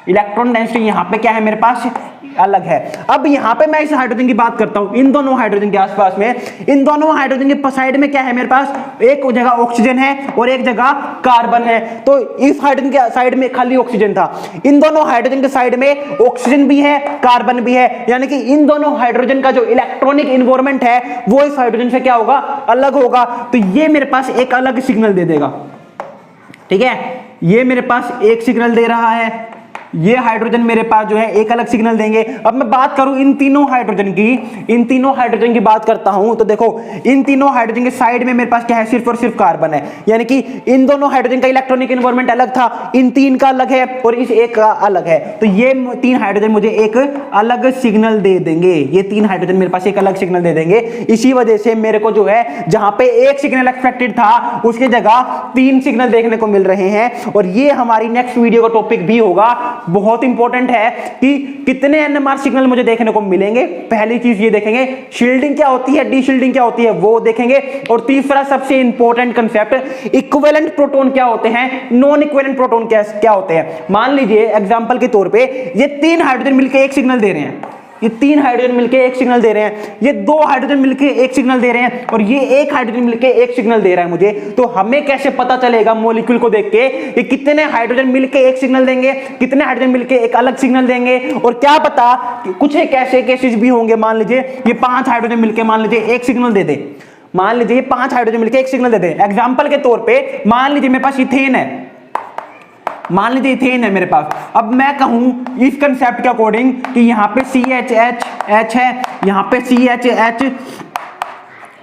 इलेक्ट्रॉन डेंसिटी यहां पे क्या है, मेरे पास अलग है। अब यहां पे मैं इस हाइड्रोजन की बात करता हूं, इन दोनों हाइड्रोजन के आसपास में, इन दोनों हाइड्रोजन के साइड में क्या है, मेरे पास एक जगह ऑक्सीजन है और एक जगह कार्बन है। तो इस हाइड्रोजन के साइड में खाली ऑक्सीजन था, इन दोनों हाइड्रोजन के साइड में ऑक्सीजन भी है, कार्बन भी है, यानी कि इन दोनों हाइड्रोजन का जो इलेक्ट्रॉनिक इन्वायरमेंट है वो इस हाइड्रोजन से क्या होगा, अलग होगा। तो ये मेरे पास एक अलग सिग्नल दे देगा, ठीक है, ये मेरे पास एक सिग्नल दे रहा है, ये हाइड्रोजन मेरे पास जो है एक अलग सिग्नल देंगे। अब मैं बात करूं इन तीनों हाइड्रोजन की, इन तीनों हाइड्रोजन की बात करता हूं तो देखो, इन तीनों हाइड्रोजन के साइड में मेरे पास क्या है, सिर्फ और सिर्फ कार्बन है, यानी कि इन दोनों हाइड्रोजन का इलेक्ट्रॉनिक एनवायरनमेंट अलग था, इन 3 का अलग है और इस एक का अलग है। तो ये 3 हाइड्रोजन मुझे एक अलग सिग्नल दे देंगे, ये 3 हाइड्रोजन मेरे पास एक अलग सिग्नल दे देंगे। इसी वजह से मेरे को जो है जहां पे एक सिग्नल एक्सपेक्टेड था उसकी जगह 3 सिग्नल देखने को मिल रहे हैं। और ये हमारी नेक्स्ट वीडियो का टॉपिक भी होगा। बहुत इंपॉर्टेंट है कि कितने एनएमआर सिग्नल मुझे देखने को मिलेंगे। पहली चीज ये देखेंगे, शील्डिंग क्या होती है, डी शील्डिंग क्या होती है वो देखेंगे। और तीसरा सबसे इंपॉर्टेंट कंसेप्ट, इक्विवेलेंट प्रोटॉन क्या होते हैं, नॉन इक्विवेलेंट प्रोटॉन क्या होते हैं। मान लीजिए एग्जांपल के तौर पे ये 3 हाइड्रोजन मिलकर एक सिग्नल दे रहे हैं, ये 3 हाइड्रोजन मिलके एक सिग्नल दे रहे हैं, ये 2 हाइड्रोजन मिलके एक सिग्नल दे रहे हैं और ये 1 हाइड्रोजन मिलके एक सिग्नल दे रहा है मुझे। तो हमें कैसे पता चलेगा मॉलिक्यूल को देख के कि कितने हाइड्रोजन मिलके एक सिग्नल देंगे, कितने हाइड्रोजन मिलके एक अलग सिग्नल देंगे। और क्या पता कुछ एक ऐसे केसेस भी होंगे, मान लीजिए ये 5 हाइड्रोजन मिलके मान लीजिए एक सिग्नल दे दे, मान लीजिए 5 हाइड्रोजन मिलके एक सिग्नल दे दे। एग्जाम्पल के तौर पर मान लीजिए मेरे पास इथेन है, मान लीजिए इथेन है मेरे पास। अब मैं कहूं इस कंसेप्ट के अकॉर्डिंग कि यहां पे CHH है, यहां पे CHH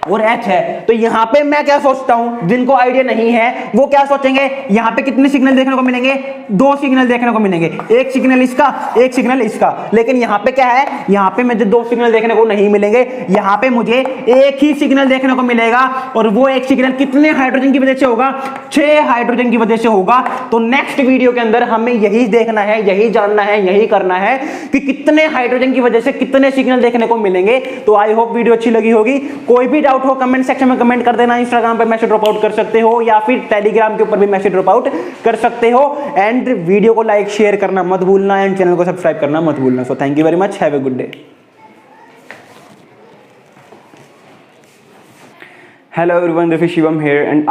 और H है, तो यहां पे मैं क्या सोचता हूं, जिनको आइडिया नहीं है वो क्या सोचेंगे, यहां पे कितने सिग्नल देखने को मिलेंगे, 2 सिग्नल देखने को मिलेंगे, एक सिग्नल इसका, एक सिग्नल इसका। लेकिन यहां पे क्या है, यहां पे मुझे 2 सिग्नल देखने को नहीं मिलेंगे, यहां पे मुझे एक ही सिग्नल देखने को मिलेगा। और वो एक सिग्नल कितने हाइड्रोजन की वजह से होगा, 6 हाइड्रोजन की वजह से होगा। तो नेक्स्ट वीडियो के अंदर हमें यही देखना है, यही जानना है, यही करना है कि कितने हाइड्रोजन की वजह से कितने सिग्नल देखने को मिलेंगे। तो आई होप वीडियो अच्छी लगी होगी। कोई भी डाउट हो कमेंट सेक्शन में कमेंट कर देना, इंस्टाग्राम पे मैसेज ड्रॉप आउट कर सकते हो या फिर टेलीग्राम के ऊपर भी मैसेज ड्रॉप आउट कर सकते हो। एंड वीडियो को लाइक शेयर करना मत भूलना एंड चैनल को सब्सक्राइब करना मत भूलना। So thank you very much, have a good day. Hello everyone, this is Shivam here and